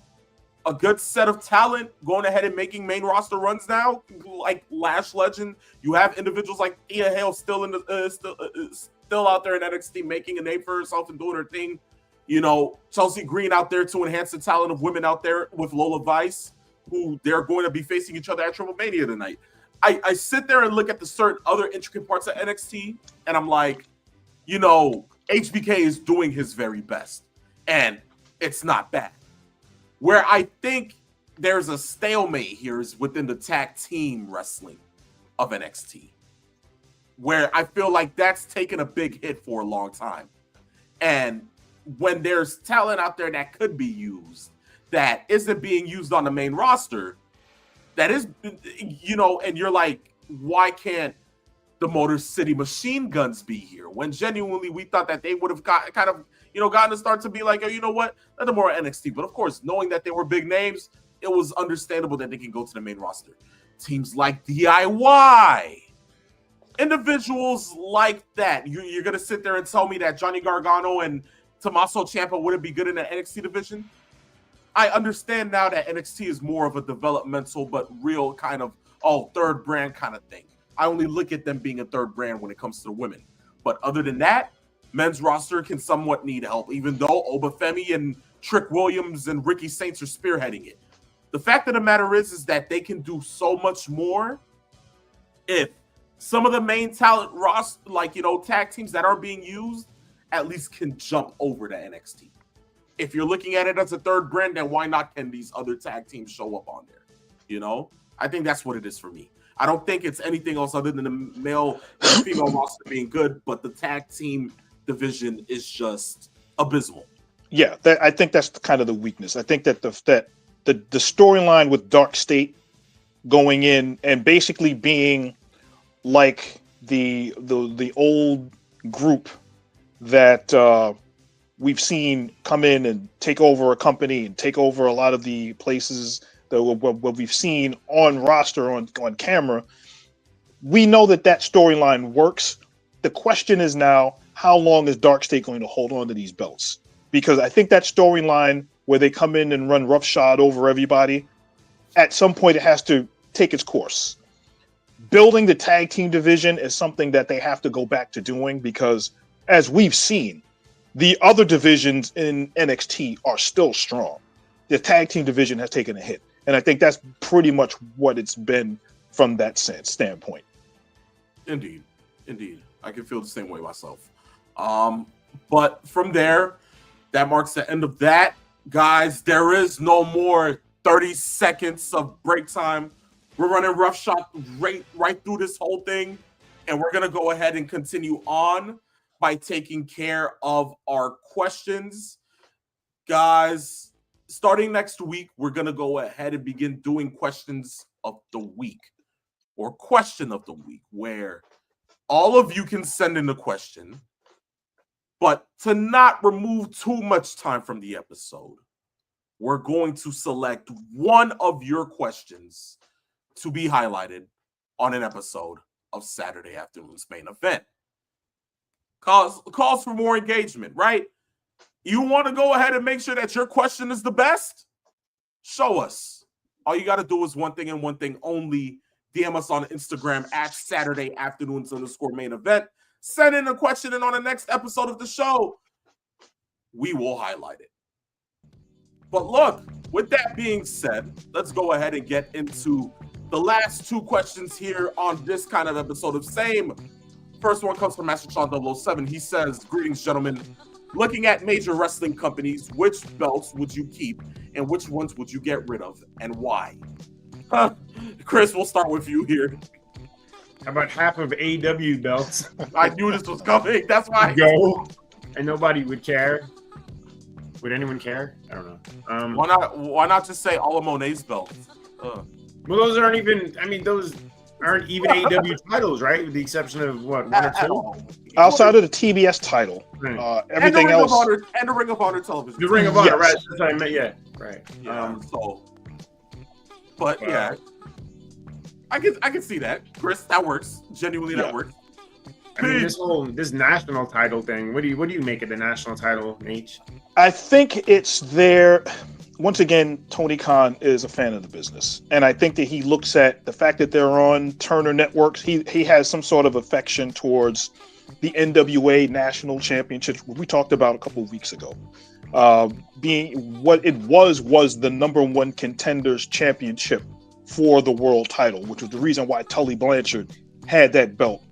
A good set of talent going ahead and making main roster runs now, like Lash Legend. You have individuals like Ia Hale still in the still out there in NXT making a name for herself and doing her thing. You know, Chelsea Green out there to enhance the talent of women out there with Lola Vice. who they're going to be facing each other at Triple Mania tonight. I sit there and look at the certain other intricate parts of NXT, and I'm like, HBK is doing his very best, and it's not bad. Where I think there's a stalemate here is within the tag team wrestling of NXT, where I feel like that's taken a big hit for a long time. And when there's talent out there that could be used, that isn't being used on the main roster, that is, and you're like, why can't the Motor City Machine Guns be here? When genuinely we thought that they would have gotten to start to be like, oh, you know what? Let them more NXT. But of course, knowing that they were big names, it was understandable that they can go to the main roster. Teams like DIY, individuals like that. You're going to sit there and tell me that Johnny Gargano and Tommaso Ciampa wouldn't be good in the NXT division? I understand now that NXT is more of a developmental but real kind of third brand kind of thing. I only look at them being a third brand when it comes to the women. But other than that, men's roster can somewhat need help, even though Obafemi and Trick Williams and Ricky Saints are spearheading it. The fact of the matter is that they can do so much more if some of the main talent roster, tag teams that are being used, at least can jump over to NXT. If you're looking at it as a third brand, then why not can these other tag teams show up on there? I think that's what it is for me. I don't think it's anything else other than the male and female roster being good, but the tag team division is just abysmal. Yeah, I think that's kind of the weakness. I think that the storyline with Dark State going in and basically being like the old group that we've seen come in and take over a company and take over a lot of the places that what we've seen on roster on camera. We know that storyline works. The question is now, how long is Dark State going to hold on to these belts? Because I think that storyline where they come in and run roughshod over everybody, at some point it has to take its course. Building the tag team division is something that they have to go back to doing, because as we've seen, the other divisions in NXT are still strong. The tag team division has taken a hit. And I think that's pretty much what it's been from that standpoint. Indeed. I can feel the same way myself. But from there, that marks the end of that. Guys, there is no more 30 seconds of break time. We're running roughshod right through this whole thing. And we're going to go ahead and continue on by taking care of our questions. Guys, starting next week, we're going to go ahead and begin doing questions of the week, or question of the week, where all of you can send in a question, but to not remove too much time from the episode, we're going to select one of your questions to be highlighted on an episode of Saturday afternoon's main event. Calls for more engagement, right? You want to go ahead and make sure that your question is the best? Show us. All you got to do is one thing and one thing only. DM us on Instagram at Saturday afternoons_main event. Send in a question, and on the next episode of the show, we will highlight it. But look, with that being said, let's go ahead and get into the last two questions here on this kind of episode of Same. First one comes from Master Sean 007. He says, greetings, gentlemen. Looking at major wrestling companies, which belts would you keep and which ones would you get rid of and why? Chris, we'll start with you here. How about half of AEW belts? I knew this was coming. That's why. Go. And nobody would care. Would anyone care? I don't know. Why not just say all of Monet's belts? Well, those aren't even. I mean, those aren't even AEW titles, right? With the exception of what, one or two? Outside of the TBS title, everything else. And the Ring of Honor television. The Ring of Honor, right? That's what I meant. Yeah, right. Yeah, yeah, I can see that, Chris. That works. Genuinely, that works. I mean, this national title thing. What do you make of the national title, H? I think it's there. Once again, Tony Khan is a fan of the business, and I think that he looks at the fact that they're on Turner Networks. He has some sort of affection towards the NWA National Championship we talked about a couple of weeks ago. being what it was the number one contenders championship for the world title, which was the reason why Tully Blanchard had that belt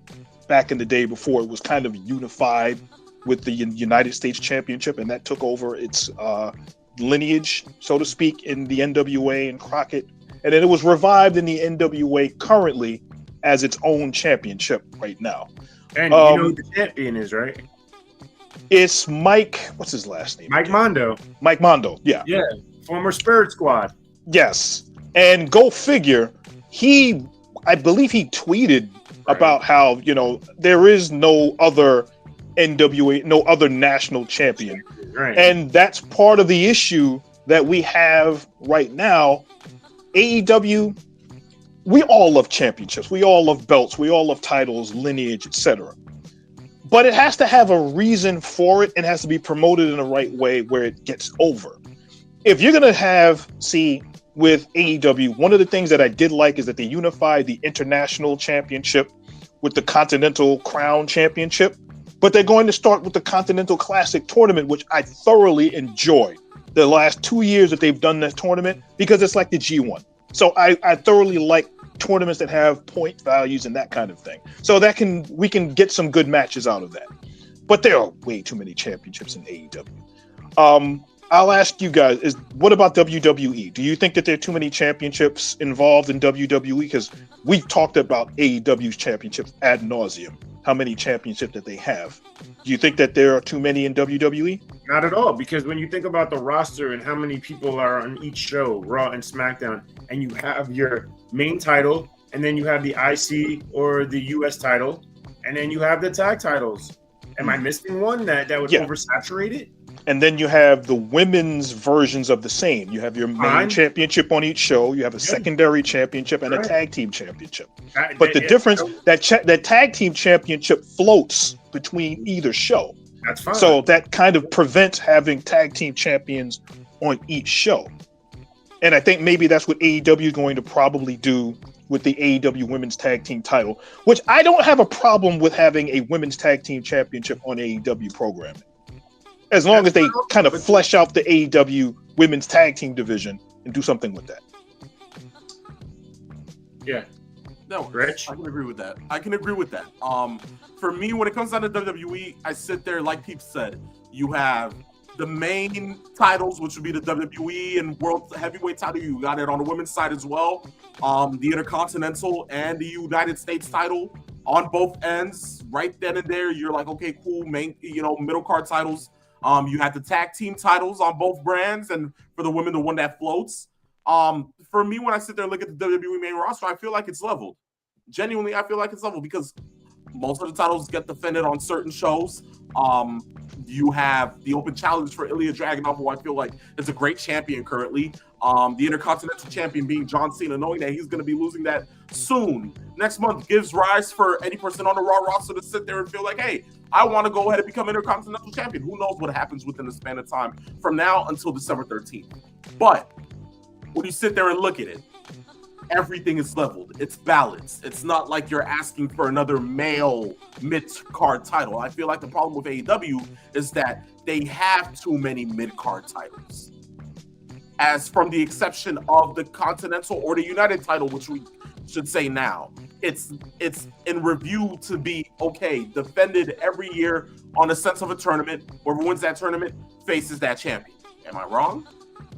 back in the day before it was kind of unified with the United States Championship, and that took over its lineage, so to speak, in the NWA and Crockett. And then it was revived in the NWA currently as its own championship right now. And you know who the champion is, right? It's Mike, what's his last name? Mike Mondo. Mike Mondo, yeah. Yeah, former Spirit Squad. Yes. And go figure, I believe he tweeted about how, there is no other NWA, no other national champion. Right. And that's part of the issue that we have right now. AEW, we all love championships. We all love belts. We all love titles, lineage, etc. But it has to have a reason for it and has to be promoted in the right way where it gets over. If you're going to with AEW, one of the things that I did like is that they unified the international championship with the Continental Crown Championship, but they're going to start with the Continental Classic Tournament, which I thoroughly enjoyed the last 2 years that they've done this tournament because it's like the G1. So I thoroughly like tournaments that have point values and that kind of thing. So we can get some good matches out of that. But there are way too many championships in AEW. I'll ask you guys, what about WWE? Do you think that there are too many championships involved in WWE? Because we've talked about AEW's championships ad nauseum, how many championships that they have. Do you think that there are too many in WWE? Not at all, because when you think about the roster and how many people are on each show, Raw and SmackDown, and you have your main title, and then you have the IC or the US title, and then you have the tag titles. Am I missing one that would oversaturate it? And then you have the women's versions of the same. You have your main championship on each show. You have a secondary championship and a tag team championship. But the difference, that tag team championship floats between either show. That's fine. So that kind of prevents having tag team champions on each show. And I think maybe that's what AEW is going to probably do with the AEW Women's Tag Team title, which I don't have a problem with having a Women's Tag Team Championship on AEW programming. As long as they kind of flesh out the AEW Women's Tag Team division and do something with that. Yeah. No, Rich? I can agree with that. For me, when it comes down to WWE, I sit there, like Peep said, you have the main titles, which would be the WWE and World Heavyweight title. You got it on the women's side as well. The Intercontinental and the United States title on both ends. Right then and there, you're like, okay, cool, middle card titles. You have the tag team titles on both brands, and for the women, the one that floats. For me, when I sit there and look at the WWE main roster, I feel like it's leveled. Genuinely, I feel like it's leveled because most of the titles get defended on certain shows. You have the open challenge for Ilya Dragunov, who I feel like is a great champion currently. The Intercontinental Champion being John Cena, knowing that he's going to be losing that soon. Next month gives rise for any person on the Raw roster to sit there and feel like, hey, I want to go ahead and become Intercontinental Champion. Who knows what happens within the span of time from now until December 13th. But when you sit there and look at it, everything is leveled. It's balanced. It's not like you're asking for another male mid-card title. I feel like the problem with AEW is that they have too many mid-card titles. As from the exception of the Continental or the United title, which we should say now, it's in review to be, okay, defended every year on a sense of a tournament. Whoever wins that tournament faces that champion. Am I wrong?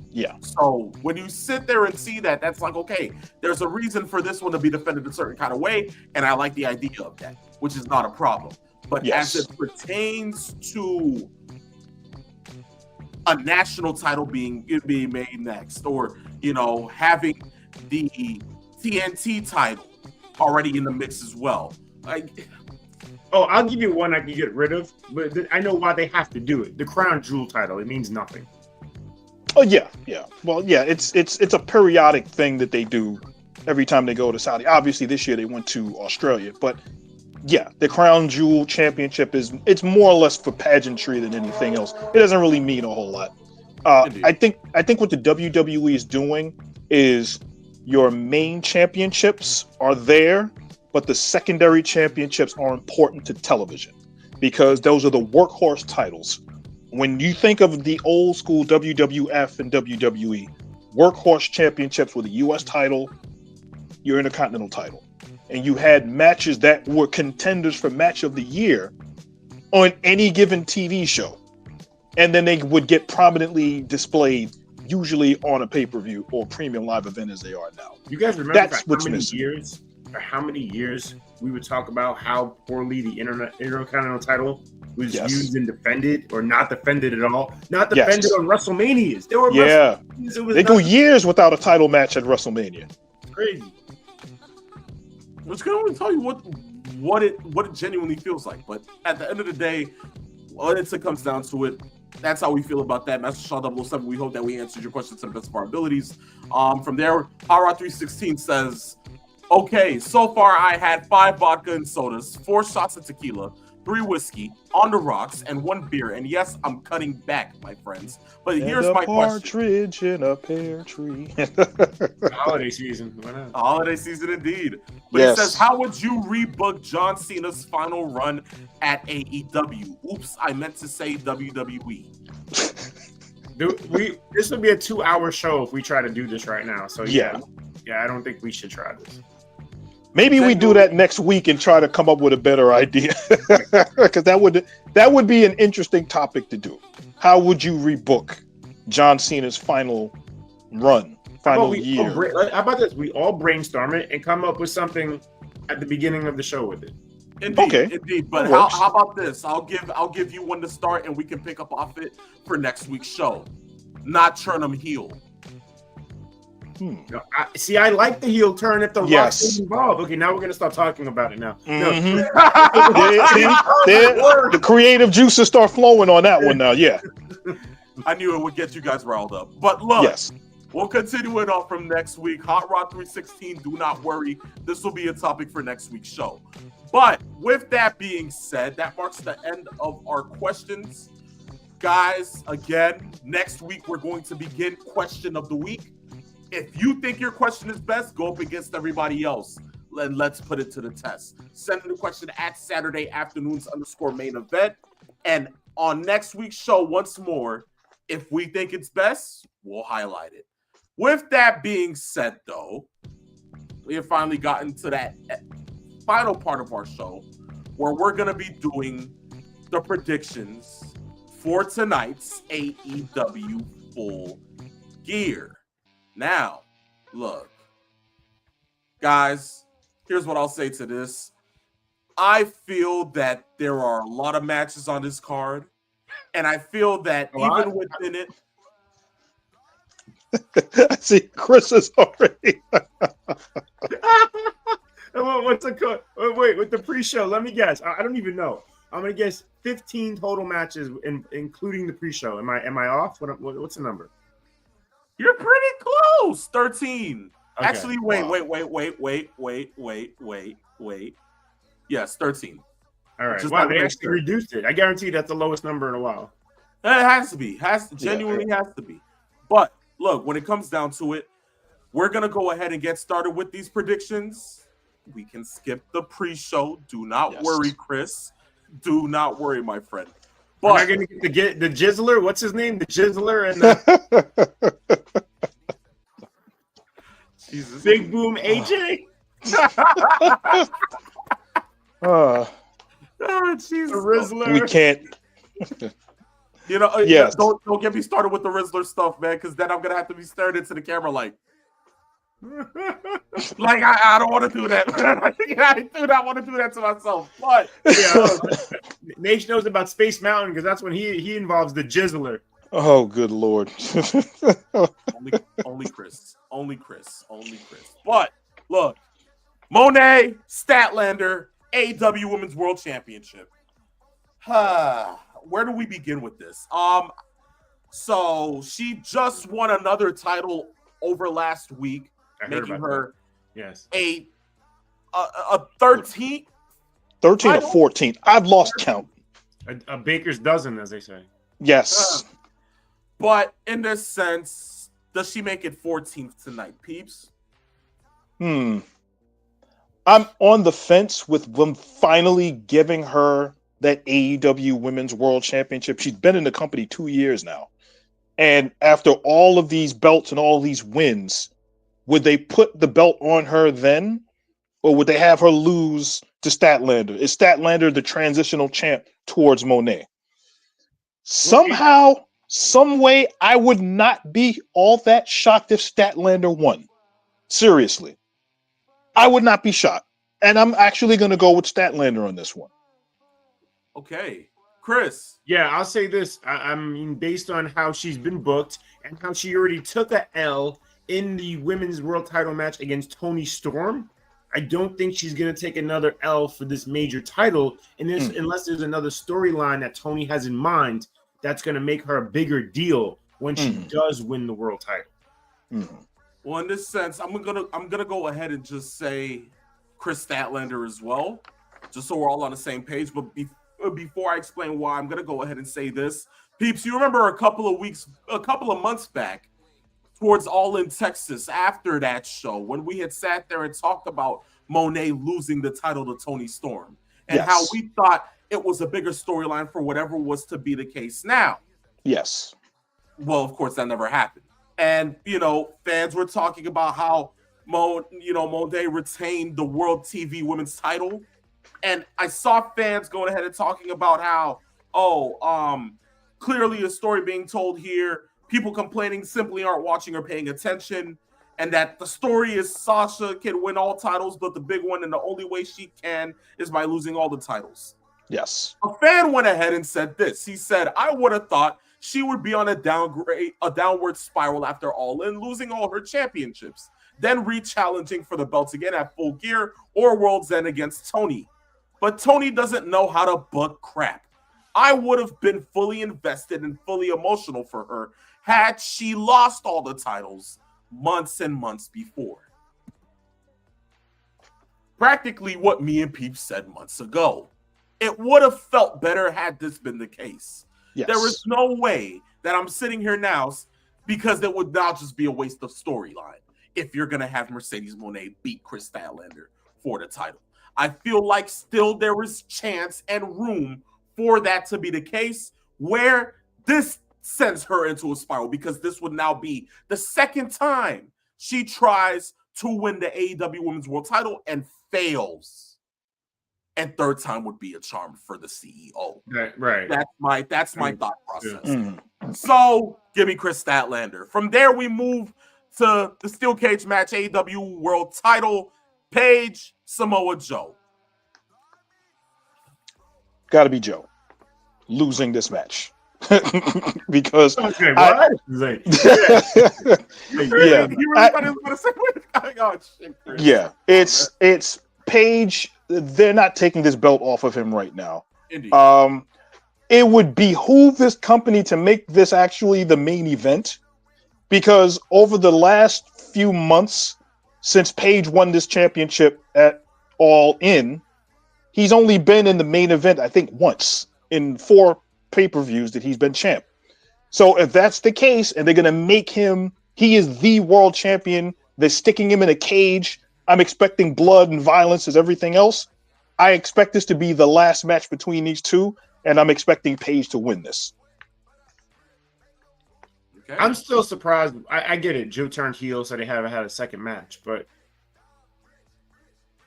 Yeah. So when you sit there and see that, that's like, okay, there's a reason for this one to be defended a certain kind of way, and I like the idea of that, which is not a problem. But as it pertains to a national title being made next, or having the TNT title already in the mix as well, I'll give you one I can get rid of, but I know why they have to do it. The Crown Jewel title, it means nothing. Oh yeah. Well, yeah, it's a periodic thing that they do every time they go to Saudi. Obviously, this year they went to Australia, but yeah, the Crown Jewel Championship it's more or less for pageantry than anything else. It doesn't really mean a whole lot. I think what the WWE is doing is your main championships are there, but the secondary championships are important to television because those are the workhorse titles when you think of the old school WWF and WWE, workhorse championships with a U.S. title, your Intercontinental title, and you had matches that were contenders for match of the year on any given TV show, and then they would get prominently displayed, usually on a pay-per-view or premium live event as they are now. You guys remember That's for what's how many missing. years or how many years we would talk about how poorly the Intercontinental title was Yes. used and defended, or not defended at all, not Yes. defended on WrestleManias. There were Yeah, WrestleManias, it was they go not years without a title match at WrestleMania. crazy. Which can only tell you what it genuinely feels like. But at the end of the day, when it comes down to it, that's how we feel about that. Master Shaw 007, we hope that we answered your questions to the best of our abilities. From there, Hara 316 says, okay, so far I had 5 vodka and sodas, 4 shots of tequila, 3 whiskey, on the rocks, and 1 beer. And yes, I'm cutting back, my friends. But here's my question. Partridge in a pear tree. Holiday season. Why not? Holiday season indeed. But Yes. he says, how would you rebook John Cena's final run at AEW? Oops, I meant to say WWE. This would be a 2-hour show if we try to do this right now. So yeah, I don't think we should try this. Maybe we do that next week and try to come up with a better idea, because that would be an interesting topic to do. How would you rebook John Cena's final run, final year? How about this? We all brainstorm it and come up with something at the beginning of the show with it. Indeed. But That how about this? I'll give you one to start, and we can pick up off it for next week's show. Not turn him heel. No, I like the heel turn if the Rock's is involved. Okay, now we're gonna start talking about it now. Mm-hmm. The creative juices start flowing on that one now. Yeah. I knew it would get you guys riled up. But look, Yes. we'll continue it off from next week. Hot Rod 316, do not worry. This will be a topic for next week's show. But with that being said, that marks the end of our questions. Guys, again, next week we're going to begin question of the week. If you think your question is best, go up against everybody else. And let's put it to the test. Send in the question at Saturday afternoons _main event. And on next week's show, once more, if we think it's best, we'll highlight it. With that being said, though, we have finally gotten to that final part of our show where we're going to be doing the predictions for tonight's AEW Full Gear. Now, look, guys, here's what I'll say to this. I feel that there are a lot of matches on this card, and I feel that even within it, I see Chris is already. What's the code? Wait, with the pre-show, let me guess. I don't even know. I'm gonna guess 15 total matches, including the pre-show. Am I off? What's the number? you're pretty close. 13. Okay. Actually, wait. Yes, 13. All right. Just Wow, wanted to they make actually sure. reduced it. I guarantee that's the lowest number in a while. It has to be. Genuinely has to be. But look, when it comes down to it, we're going to go ahead and get started with these predictions. We can skip the pre-show. Do not worry, Chris. Do not worry, my friend. But But am I going to get the Jizzler? What's his name? The Jizzler and the Jesus. Big Boom AJ? Oh, Jesus. The Rizzler? we can't. You know, Yes. don't get me started with the Rizzler stuff, man, because then I'm gonna have to be stared into the camera like I don't want to do that. I do not want to do that to myself. But Nate knows about Space Mountain because that's when he involves the Jizzler. Oh, good Lord. only Chris. But look, Monet Statlander, AEW Women's World Championship. Where do we begin with this? So she just won another title over last week, making her a 13th 13 or 14. I've lost count. A baker's dozen, as they say. Yes. But in this sense, does she make it 14th tonight, peeps? I'm on the fence with them finally giving her that AEW Women's World Championship. She's been in the company 2 years now. And after all of these belts and all these wins, would they put the belt on her then? Or would they have her lose to Statlander? Is Statlander the transitional champ towards Monet? Somehow, some way, I would not be all that shocked if Statlander won. Seriously. I would not be shocked. And I'm actually going to go with Statlander on this one. Okay. Chris. Yeah, I'll say this. I mean, based on how she's been booked and how she already took a L in the women's world title match against Toni Storm, I don't think she's going to take another L for this major title unless there's another storyline that Toni has in mind that's going to make her a bigger deal when she does win the world title. Well, in this sense, I'm gonna go ahead and just say Chris Statlander as well, just so we're all on the same page. But before I explain why, I'm gonna go ahead and say this, peeps. You remember a couple of months back, towards All in Texas, after that show, when we had sat there and talked about Monet losing the title to Toni Storm, and how we thought it was a bigger storyline for whatever was to be the case now. Yes. Well, of course, that never happened. And, fans were talking about how Monet retained the World TV Women's title. And I saw fans going ahead and talking about how, clearly a story being told here. People complaining simply aren't watching or paying attention. And that the story is Sasha can win all titles, but the big one and the only way she can is by losing all the titles. Yes. A fan went ahead and said this. He said, I would have thought she would be on a downward spiral after All In, losing all her championships, then re-challenging for the belts again at Full Gear or World's End against Toni. But Toni doesn't know how to book crap. I would have been fully invested and fully emotional for her had she lost all the titles months and months before. Practically what me and Peep said months ago. It would have felt better had this been the case. Yes. There is no way that I'm sitting here now, because it would now just be a waste of storyline if you're going to have Mercedes Moné beat Chris Statlander for the title. I feel like still there is chance and room for that to be the case, where this sends her into a spiral, because this would now be the second time she tries to win the AEW Women's World title and fails. And third time would be a charm for the CEO. Right. That's my thought process. So give me Chris Statlander. From there, we move to the steel cage match, AEW World Title, Paige, Samoa Joe. Got to be Joe losing this match. Because it's Paige. They're not taking this belt off of him right now. Indeed. It would behoove this company to make this actually the main event, because over the last few months since Paige won this championship at All In, he's only been in the main event, I think, once in 4 pay-per-views that he's been champ. So if that's the case, and they're going to make him, he is the world champion, they're sticking him in a cage, I'm expecting blood and violence as everything else. I expect this to be the last match between these two, and I'm expecting Paige to win this. Okay. I'm still surprised. I get it. Joe turned heel, so they haven't had a second match, but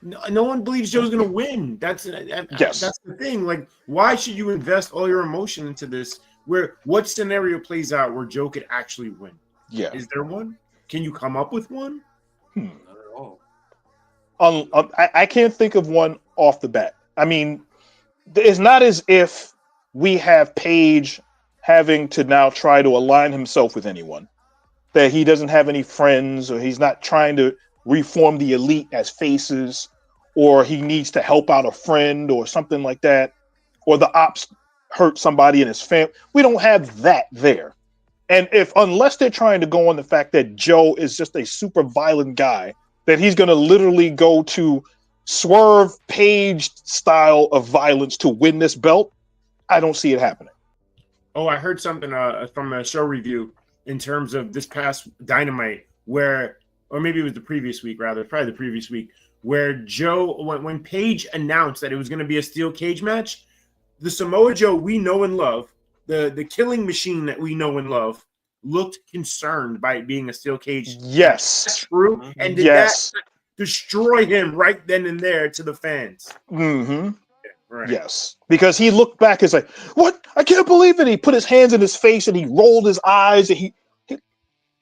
no one believes Joe's going to win. That's the thing. Like, why should you invest all your emotion into this? What scenario plays out where Joe could actually win? Yeah. Is there one? Can you come up with one? Not at all. I can't think of one off the bat. I mean, it's not as if we have Paige having to now try to align himself with anyone, that he doesn't have any friends, or he's not trying to reform the elite as faces, or he needs to help out a friend or something like that, or the ops hurt somebody in his family. We don't have that there. And unless they're trying to go on the fact that Joe is just a super violent guy, that he's going to literally go to Swerve Page style of violence to win this belt, I don't see it happening. Oh, I heard something from a show review in terms of this past Dynamite or maybe it was the previous week, rather, probably the previous week, where Joe, when Paige announced that it was going to be a steel cage match, the Samoa Joe we know and love, the killing machine that we know and love, looked concerned by it being a steel cage. Yes. That's true. And did Yes. that destroy him right then and there to the fans? Mm-hmm. Right. Yes. Because he looked back and was like, what? I can't believe it. He put his hands in his face and he rolled his eyes. And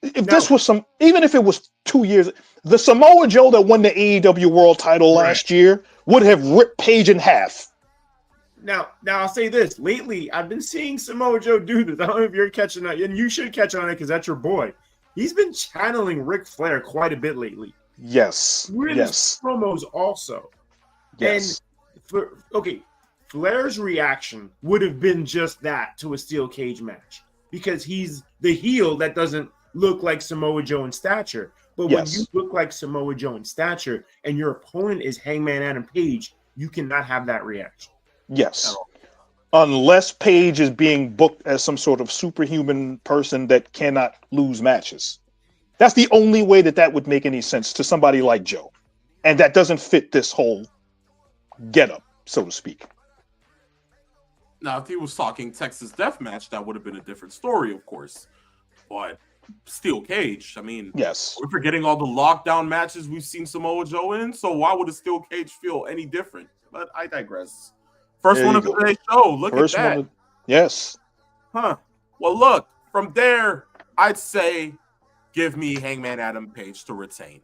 this was even if it was 2 years, the Samoa Joe that won the AEW World title last year would have ripped Page in half. Now I'll say this. Lately, I've been seeing Samoa Joe do this. I don't know if you're catching on, and you should catch on it because that's your boy. He's been channeling Ric Flair quite a bit lately. Yes. With his promos also. Yes. And Flair's reaction would have been just that to a steel cage match because he's the heel that doesn't look like Samoa Joe in stature. But when you look like Samoa Joe in stature and your opponent is Hangman Adam Page, you cannot have that reaction. Yes. Unless Page is being booked as some sort of superhuman person that cannot lose matches. That's the only way that would make any sense to somebody like Joe. And that doesn't fit this whole getup, so to speak. Now, if he was talking Texas Death Match, that would have been a different story, of course. But steel cage, I mean, yes, we're forgetting all the lockdown matches we've seen Samoa Joe in. So why would a steel cage feel any different? But I digress. First one of today's show. Look at that. Yes. Huh. Well, look, from there, I'd say give me Hangman Adam Page to retain.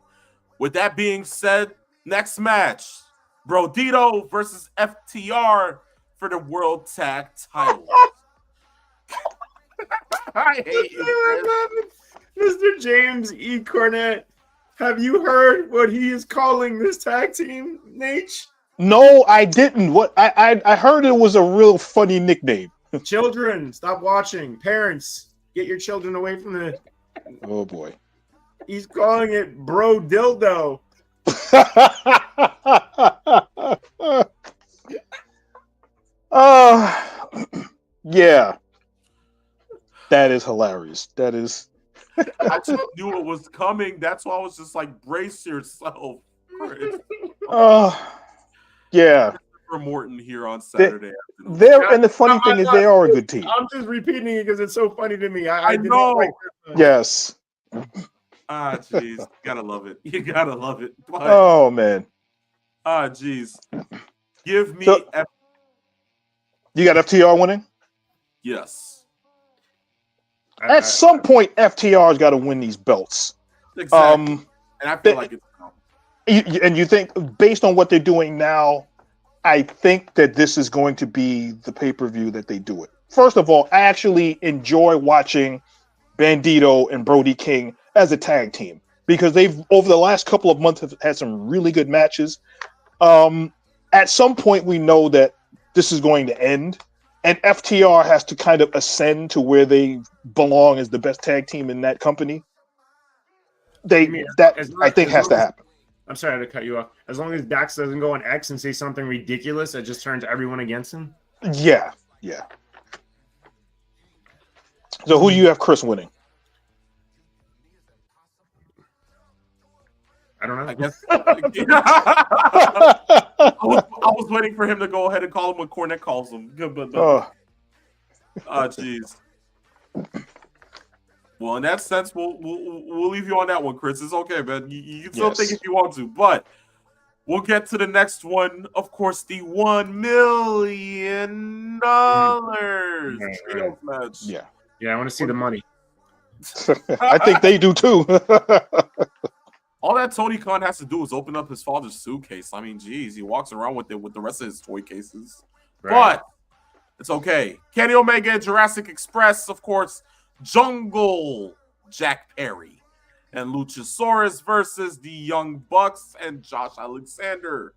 With that being said, next match, Brodito versus FTR for the World Tag title. I hate you, Mr. James E. Cornette. Have you heard what he is calling this tag team, Nate? No, I didn't. What I heard it was a real funny nickname. Children, stop watching. Parents, get your children away from the. Oh boy. He's calling it Bro Dildo. Yeah. That is hilarious. That is. I just knew it was coming. That's why I was just like, brace yourself. Yeah. For Morton here on Saturday afternoon. And the funny thing is, they are a good team. I'm just repeating it because it's so funny to me. I know. Like yes. Jeez. You gotta love it. You gotta love it. But, oh, man. Jeez. Give me. You got FTR winning? Yes. At some point, FTR's got to win these belts. Exactly. And I feel like it's. And you think, based on what they're doing now, I think that this is going to be the pay-per-view that they do it. First of all, I actually enjoy watching Bandito and Brody King as a tag team because they've, over the last couple of months, have had some really good matches. At some point, we know that this is going to end, and FTR has to kind of ascend to where they belong as the best tag team in that company. I think has to happen. I'm sorry to cut you off. As long as Dax doesn't go on X and say something ridiculous that just turns everyone against him. Yeah. So who do you have Chris winning? I don't know. I guess. I was waiting for him to go ahead and call him what Cornette calls him. Jeez. Well, in that sense, we'll leave you on that one, Chris. It's okay, man. You can still think if you want to, but we'll get to the next one. Of course, the $1 million trios match. Yeah, I want to see the money. I think they do too. All that Tony Khan has to do is open up his father's suitcase. I mean, geez, he walks around with it with the rest of his toy cases. Right. But it's okay. Kenny Omega and Jurassic Express, of course. Jungle Jack Perry and Luchasaurus versus the Young Bucks and Josh Alexander.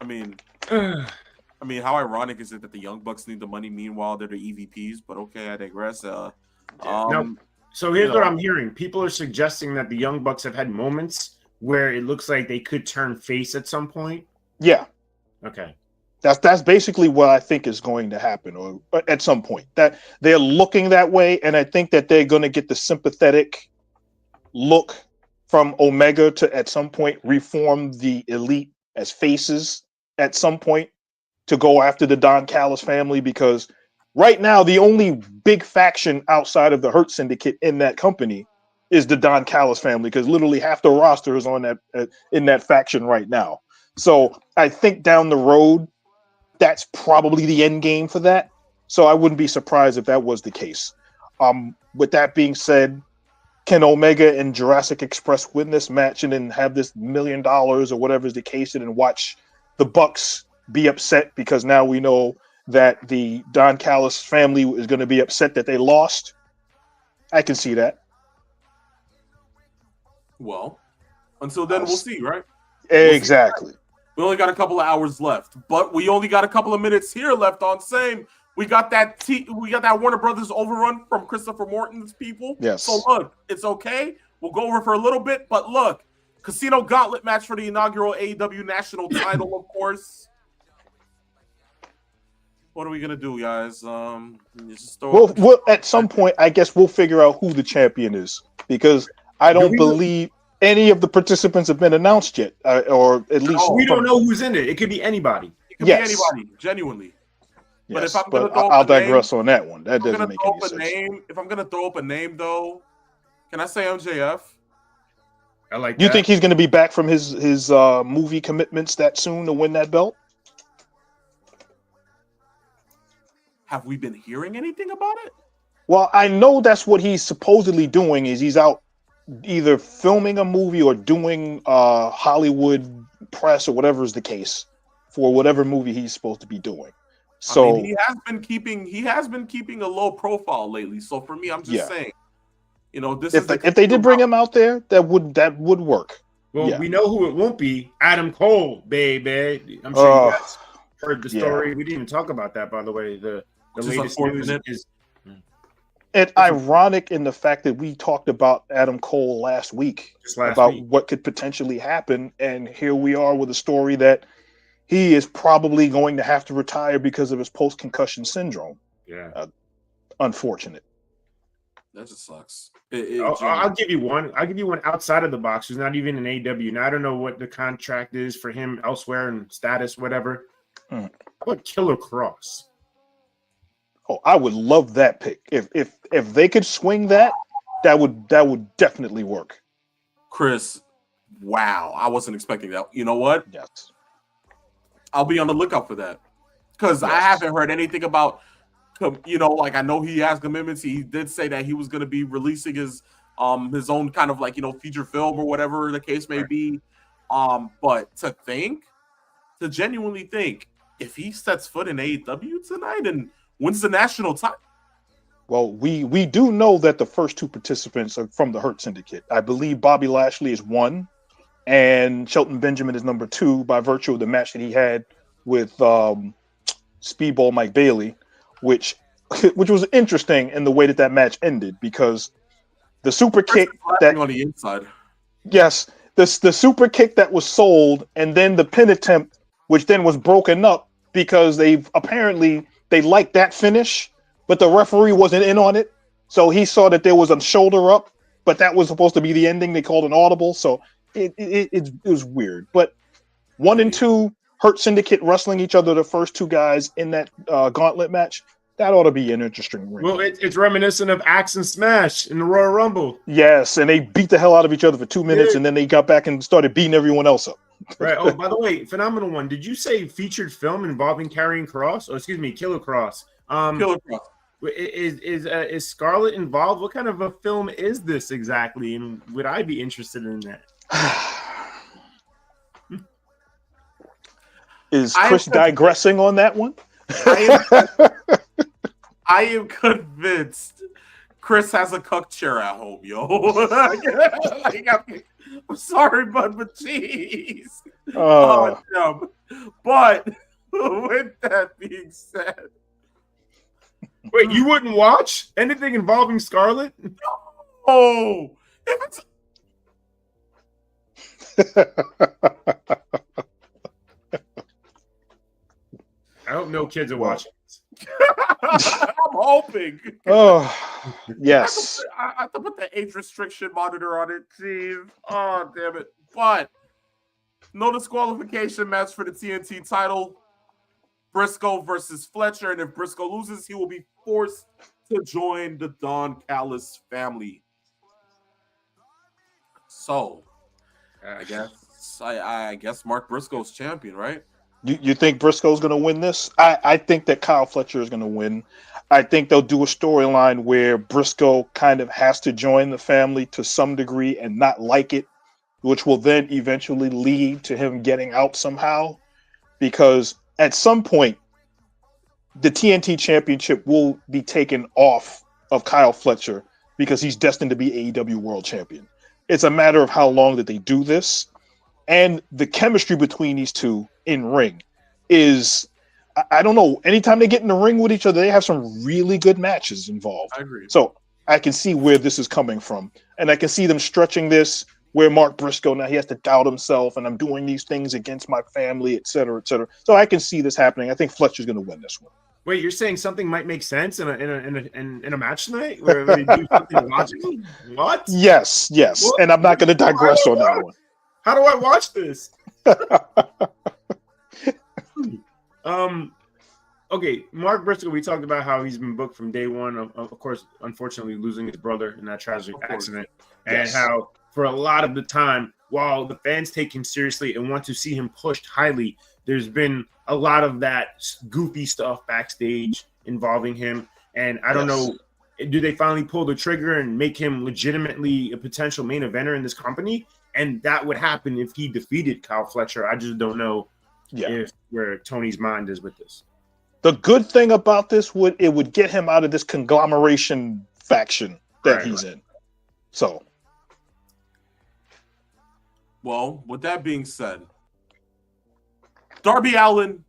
I mean, how ironic is it that the Young Bucks need the money? Meanwhile, they're the EVPs. But okay, I digress. So here's what I'm hearing: people are suggesting that the Young Bucks have had moments where it looks like they could turn face at some point. Yeah. Okay. That's basically what I think is going to happen, or at some point. That they're looking that way, and I think that they're going to get the sympathetic look from Omega to, at some point, reform the Elite as faces at some point. to go after the Don Callis family, because right now the only big faction outside of the Hurt Syndicate in that company is the Don Callis family, because literally half the roster is on that in that faction right now. So I think down the road, that's probably the end game for that. So I wouldn't be surprised if that was the case. With that being said, can Omega and Jurassic Express win this match and then have this $1 million or whatever is the case, and then watch the Bucks be upset because now we know that the Don Callis family is going to be upset that they lost? I can see that. Well, until then, we'll see, right? Exactly. We only got a couple of hours left, but we only got a couple of minutes here left on same. We got that Warner Brothers overrun from Christopher Morton's people. Yes. So look, it's okay. We'll go over for a little bit, but look, Casino Gauntlet match for the inaugural AEW national title, of course. What are we gonna do, guys? We'll at some point, I guess we'll figure out who the champion is, because I don't believe any of the participants have been announced yet, or at least we don't know who's in it. It could be anybody. It could be anybody, genuinely. But yes, if I'm gonna I'll digress on that one. That doesn't make any sense. If I'm gonna throw up a name, though, can I say MJF? I like that. You think he's going to be back from his movie commitments that soon to win that belt? Have we been hearing anything about it? Well, I know that's what he's supposedly doing. Is he's out either filming a movie or doing Hollywood press or whatever is the case for whatever movie he's supposed to be doing. So I mean, he has been keeping a low profile lately. So for me, I'm just saying, this if they did bring him out there, that would work. Well, we know who it won't be. Adam Cole, baby. I'm sure you guys heard the story. We didn't even talk about that, by the way. The latest news is. And ironic in the fact that we talked about Adam Cole last week about what could potentially happen, and here we are with a story that he is probably going to have to retire because of his post-concussion syndrome. Yeah, unfortunate. That just sucks. I'll give you one. I'll give you one outside of the box who's not even in AEW. Now I don't know what the contract is for him elsewhere and status, whatever. How about Killer Cross? Oh, I would love that pick. If they could swing that would definitely work. Chris, wow, I wasn't expecting that. You know what? Yes. I'll be on the lookout for that, because I haven't heard anything about, like, I know he has commitments. He did say that he was going to be releasing his own kind of feature film or whatever the case may be. But to genuinely think, if he sets foot in AEW tonight and wins the national title. Well, we do know that the first two participants are from the Hurt Syndicate. I believe Bobby Lashley is one, and Shelton Benjamin is number two by virtue of the match that he had with Speedball Mike Bailey, which was interesting in the way that match ended, because the super kick that on the inside. Yes, the super kick that was sold, and then the pin attempt, which then was broken up because they liked that finish, but the referee wasn't in on it. So he saw that there was a shoulder up, but that was supposed to be the ending. They called an audible. So it was weird. But 1 and 2 Hurt Syndicate wrestling each other, the first two guys in that gauntlet match, that ought to be an interesting ring. Well, it's reminiscent of Axe and Smash in the Royal Rumble. Yes, and they beat the hell out of each other for 2 minutes, and then they got back and started beating everyone else up. Right. Oh, by the way, phenomenal one. Did you say featured film involving Karrion Kross? Oh, excuse me, Killer Kross. Killer Kross. Is Scarlett involved? What kind of a film is this exactly? And would I be interested in that? Is Chris digressing on that one? I am convinced Chris has a cuck chair at home, yo. I'm sorry, but jeez. But with that being said, wait, you wouldn't watch anything involving Scarlett? No. If I hope no kids are watching. I'm hoping. Oh, yes. I have to put the age restriction monitor on it. Jeez. Oh, damn it. But no disqualification match for the TNT title. Briscoe versus Fletcher, and if Briscoe loses, he will be forced to join the Don Callis family. So, I guess Mark Briscoe's champion, right? You think Briscoe's going to win this? I think that Kyle Fletcher is going to win. I think they'll do a storyline where Briscoe kind of has to join the family to some degree and not like it, which will then eventually lead to him getting out somehow. Because at some point, the TNT Championship will be taken off of Kyle Fletcher because he's destined to be AEW World Champion. It's a matter of how long that they do this. And the chemistry between these two in ring is, I don't know, anytime they get in the ring with each other, they have some really good matches involved. I agree. So I can see where this is coming from. And I can see them stretching this where Mark Briscoe, now he has to doubt himself, and I'm doing these things against my family, et cetera, et cetera. So I can see this happening. I think Fletcher's going to win this one. Wait, you're saying something might make sense in a match tonight where they do something logical? What? Yes. What? And I'm not going to digress on that one. How do I watch this? Okay, Mark Briscoe, we talked about how he's been booked from day one. Of course, unfortunately, losing his brother in that tragic accident. And how for a lot of the time, while the fans take him seriously and want to see him pushed highly, there's been a lot of that goofy stuff backstage involving him. And I don't know, do they finally pull the trigger and make him legitimately a potential main eventer in this company? And that would happen if he defeated Kyle Fletcher. I just don't know if where Tony's mind is with this. The good thing about this would get him out of this conglomeration faction that he's in. So, well, with that being said, Darby Allin,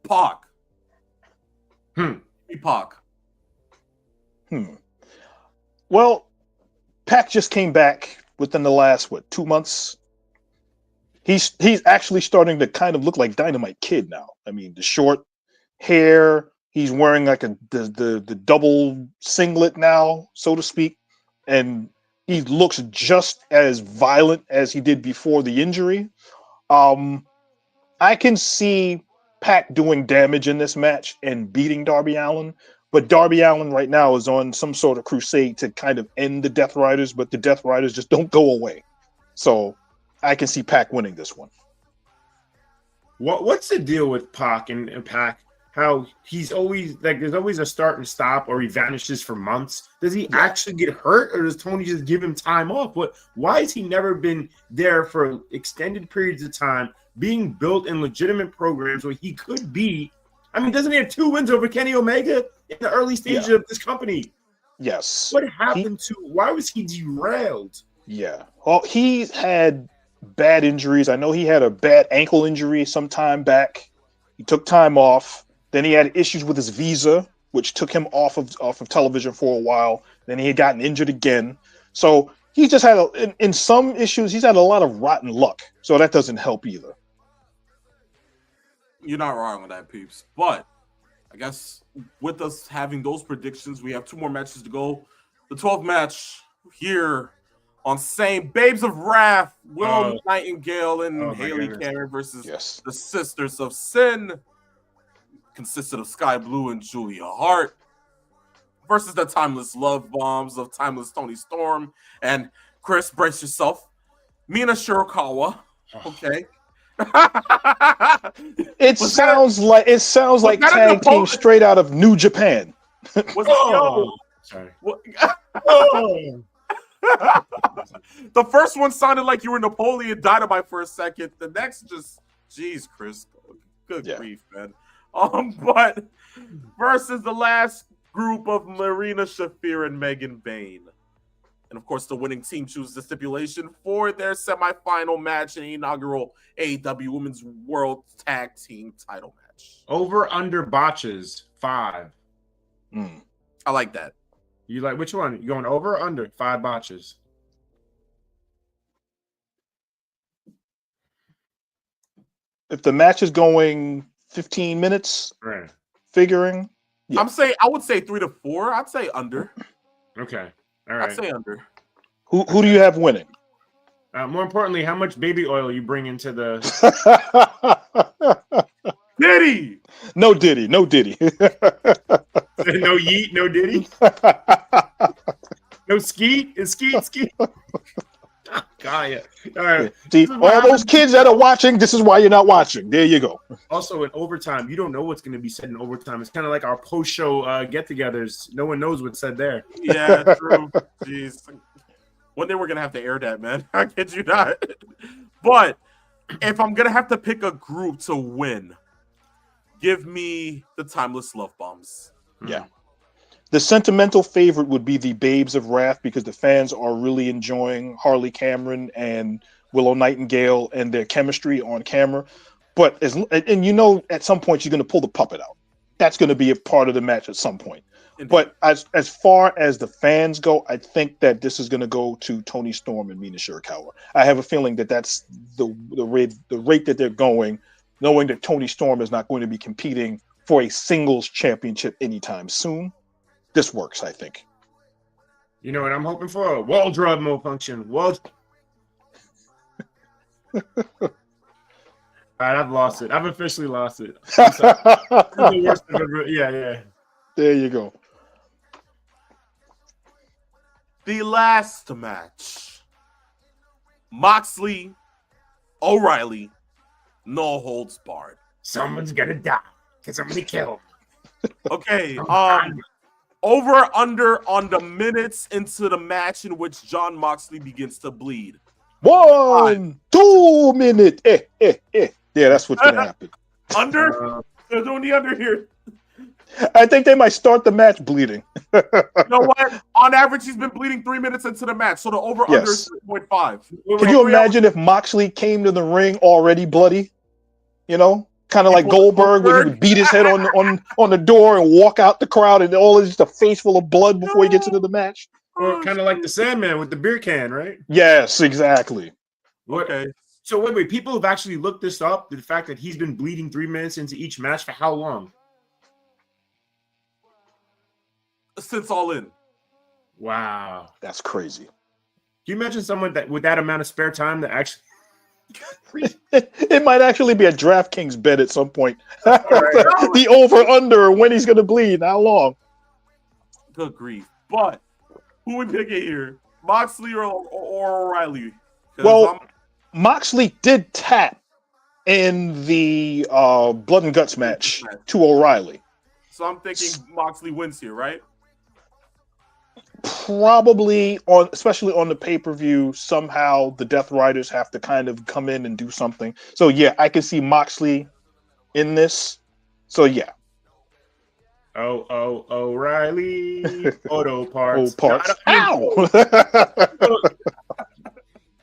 Pac. Pac. Well, Pac just came back within the last 2 months. He's actually starting to kind of look like Dynamite Kid now. I mean, the short hair, he's wearing like the double singlet now, so to speak, and he looks just as violent as he did before the injury. I can see Pac doing damage in this match and beating Darby Allin, but Darby Allin right now is on some sort of crusade to kind of end the Death Riders, but the Death Riders just don't go away. So I can see Pac winning this one. What's the deal with Pac and Pac? How he's always like, there's always a start and stop, or he vanishes for months. Does he actually get hurt, or does Tony just give him time off? Why has he never been there for extended periods of time, being built in legitimate programs where he could be? I mean, doesn't he have 2 wins over Kenny Omega in the early stages of this company? Yes. What happened why was he derailed? Yeah. Well, he had bad injuries. I know he had a bad ankle injury some time back. He took time off. Then he had issues with his visa, which took him off of television for a while. Then he had gotten injured again. So he just had in some issues, he's had a lot of rotten luck. So that doesn't help either. You're not wrong with that, peeps. But I guess with us having those predictions, we have 2 more matches to go. The 12th match here on same Babes of Wrath, Willow Nightingale and Haley Cameron versus the Sisters of Sin. Consisted of Sky Blue and Julia Hart versus the Timeless Love Bombs of Timeless Tony Storm and Chris. Brace yourself, Mina Shirakawa. Okay. It sounds like tag team straight out of New Japan. Sorry. The first one sounded like you were Napoleon Dynamite for a second. The next jeez, Chris. Good grief, man. But versus the last group of Marina Shafir and Megan Bayne. And of course, the winning team chooses the stipulation for their semifinal match in the inaugural AEW Women's World Tag Team title match. Over under botches 5. I like that. You like which one? You going over or under 5 botches? If the match is going 15 minutes, figuring. Yeah. I would say 3 to 4. I'd say under. Okay. All right. I'd say under. Who do you have winning? More importantly, how much baby oil you bring into the Diddy? No Diddy. No Diddy. No Yeet, no Diddy, no Skeet. Is Skeet? God, yeah. All right. See, This is what all those happens. kids that are watching, this is why you're not watching. There you go. Also, in overtime, you don't know what's going to be said in overtime. It's kind of like our post-show get-togethers. No one knows what's said there. Yeah, true. Jeez. One day we're gonna have to air that, man. I kid you not. But if I'm gonna have to pick a group to win, give me the Timeless Love Bombs. Yeah. The sentimental favorite would be the Babes of Wrath because the fans are really enjoying Harley Cameron and Willow Nightingale and their chemistry on camera. But at some point you're going to pull the puppet out. That's going to be a part of the match at some point. Indeed. But as far as the fans go, I think that this is going to go to Toni Storm and Mina Shirakawa. I have a feeling that that's the rate that they're going, knowing that Toni Storm is not going to be competing for a singles championship anytime soon. This works, I think. You know what I'm hoping for? A wardrobe malfunction. All right, I've lost it. I've officially lost it. I'm sorry. The worst I've ever- yeah. There you go. The last match. Moxley, O'Reilly, no holds barred. Someone's gonna die because I'm gonna kill him. Okay, over under on the minutes into the match in which John Moxley begins to bleed. 1, 2 minutes. Yeah, that's what's gonna happen. Under? There's only under here. I think they might start the match bleeding. You know what? On average, he's been bleeding 3 minutes into the match, so the over under is 3.5. Can you imagine if Moxley came to the ring already bloody? You know, kind of like Goldberg, when he would beat his head on the door and walk out the crowd, and all is just a face full of blood before he gets into the match. Or kind of like the Sandman with the beer can, right? Yes, exactly. Okay. So wait. People have actually looked this up. The fact that he's been bleeding 3 minutes into each match for how long? Since All In. Wow. That's crazy. Can you imagine someone that with that amount of spare time that actually? It might actually be a DraftKings bet at some point. The over-under, when he's going to bleed, how long? Good grief. But who we picking here? Moxley or O'Reilly? Well, Moxley did tap in the Blood and Guts match to O'Reilly. So I'm thinking Moxley wins here, right? Probably especially on the pay-per-view, somehow the Death Riders have to kind of come in and do something. So yeah, I can see Moxley in this. So yeah. O'Reilly auto parts. Ow!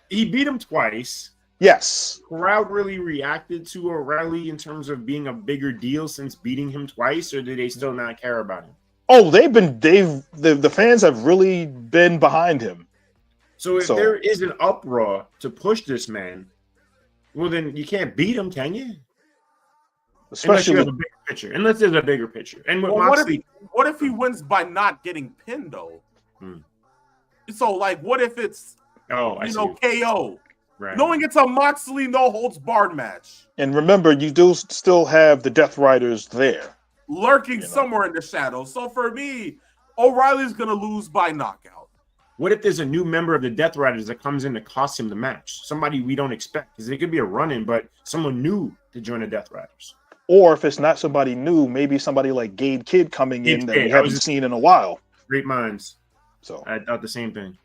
He beat him twice. Yes. Crowd really reacted to O'Reilly in terms of being a bigger deal since beating him twice, or do they still not care about him? Oh, the fans have really been behind him. So if there is an uproar to push this man, well then you can't beat him, can you? Especially Unless there's a bigger picture. And with Moxley, what if he wins by not getting pinned though? So like, what if it's KO? Right. Knowing it's a Moxley no holds barred match. And remember, you do still have the Death Riders there, lurking somewhere in the shadows. So for me, O'Reilly's gonna lose by knockout. What if there's a new member of the Death Riders that comes in to cost him the match? Somebody we don't expect, because it could be a run-in, but someone new to join the Death Riders. Or if it's not somebody new, maybe somebody like Gabe Kidd coming in that we haven't seen in a while. Great minds. So I thought the same thing.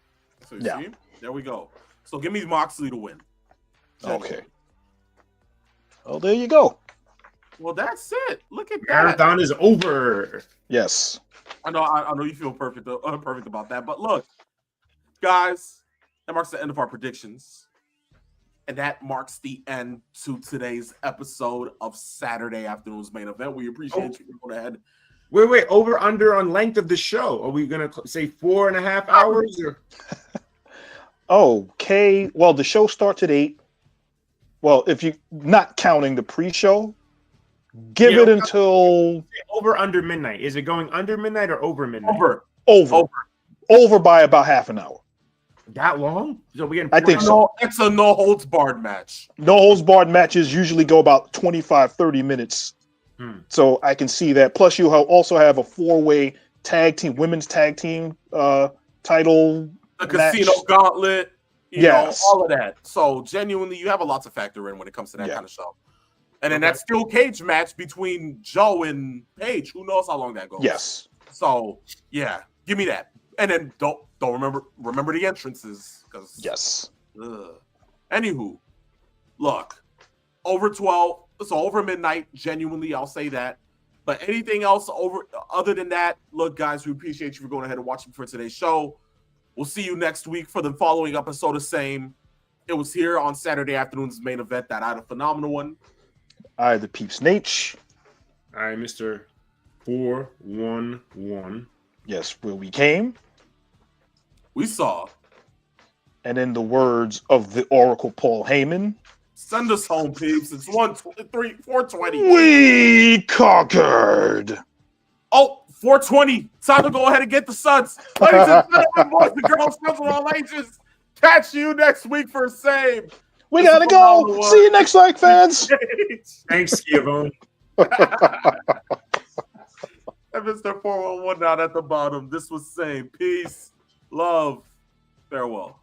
So you see? There we go. So give me Moxley to win. Okay. Well, there you go. Well, that's it. Look at that. Marathon is over. Yes. I know you feel perfect about that. But look, guys, that marks the end of our predictions. And that marks the end to today's episode of Saturday Afternoon's Main Event. We appreciate you going ahead. Wait, over under on length of the show. Are we gonna say 4.5 hours? Or? Okay. Well, the show starts at 8. Well, if you not counting the pre-show, give it until over under midnight. Is it going under midnight or over midnight? Over by about half an hour. That long? So we I think so. It's a no holds barred match. No holds barred matches usually go about 25, 30 minutes So I can see that. Plus, you also have a 4-way tag team, women's tag team title The match. casino gauntlet, Yes. all of that. So genuinely, you have a lot to factor in when it comes to that kind of stuff. And then that steel cage match between Joe and Paige. Who knows how long that goes? Yes. So yeah, give me that. And then don't remember the entrances because yes. Anywho, look, over 12. So over midnight. Genuinely, I'll say that. But anything else other than that, look, guys, we appreciate you for going ahead and watching for today's show. We'll see you next week for the following episode of Same. It was here on Saturday afternoon's main event that I had a phenomenal one. I, the Peeps Nate. I, Mr. 411. Yes, where we came. We saw. And in the words of the Oracle Paul Heyman, send us home, peeps. It's 420. We conquered. Oh, 420. Time to go ahead and get the Suns. Ladies and gentlemen, boys and girls, friends of all ages, catch you next week for Same. We gotta go. See you next week, fans. Thanks, Giovanni. And Mr. 411 down at the bottom. This was Same. Peace, love, farewell.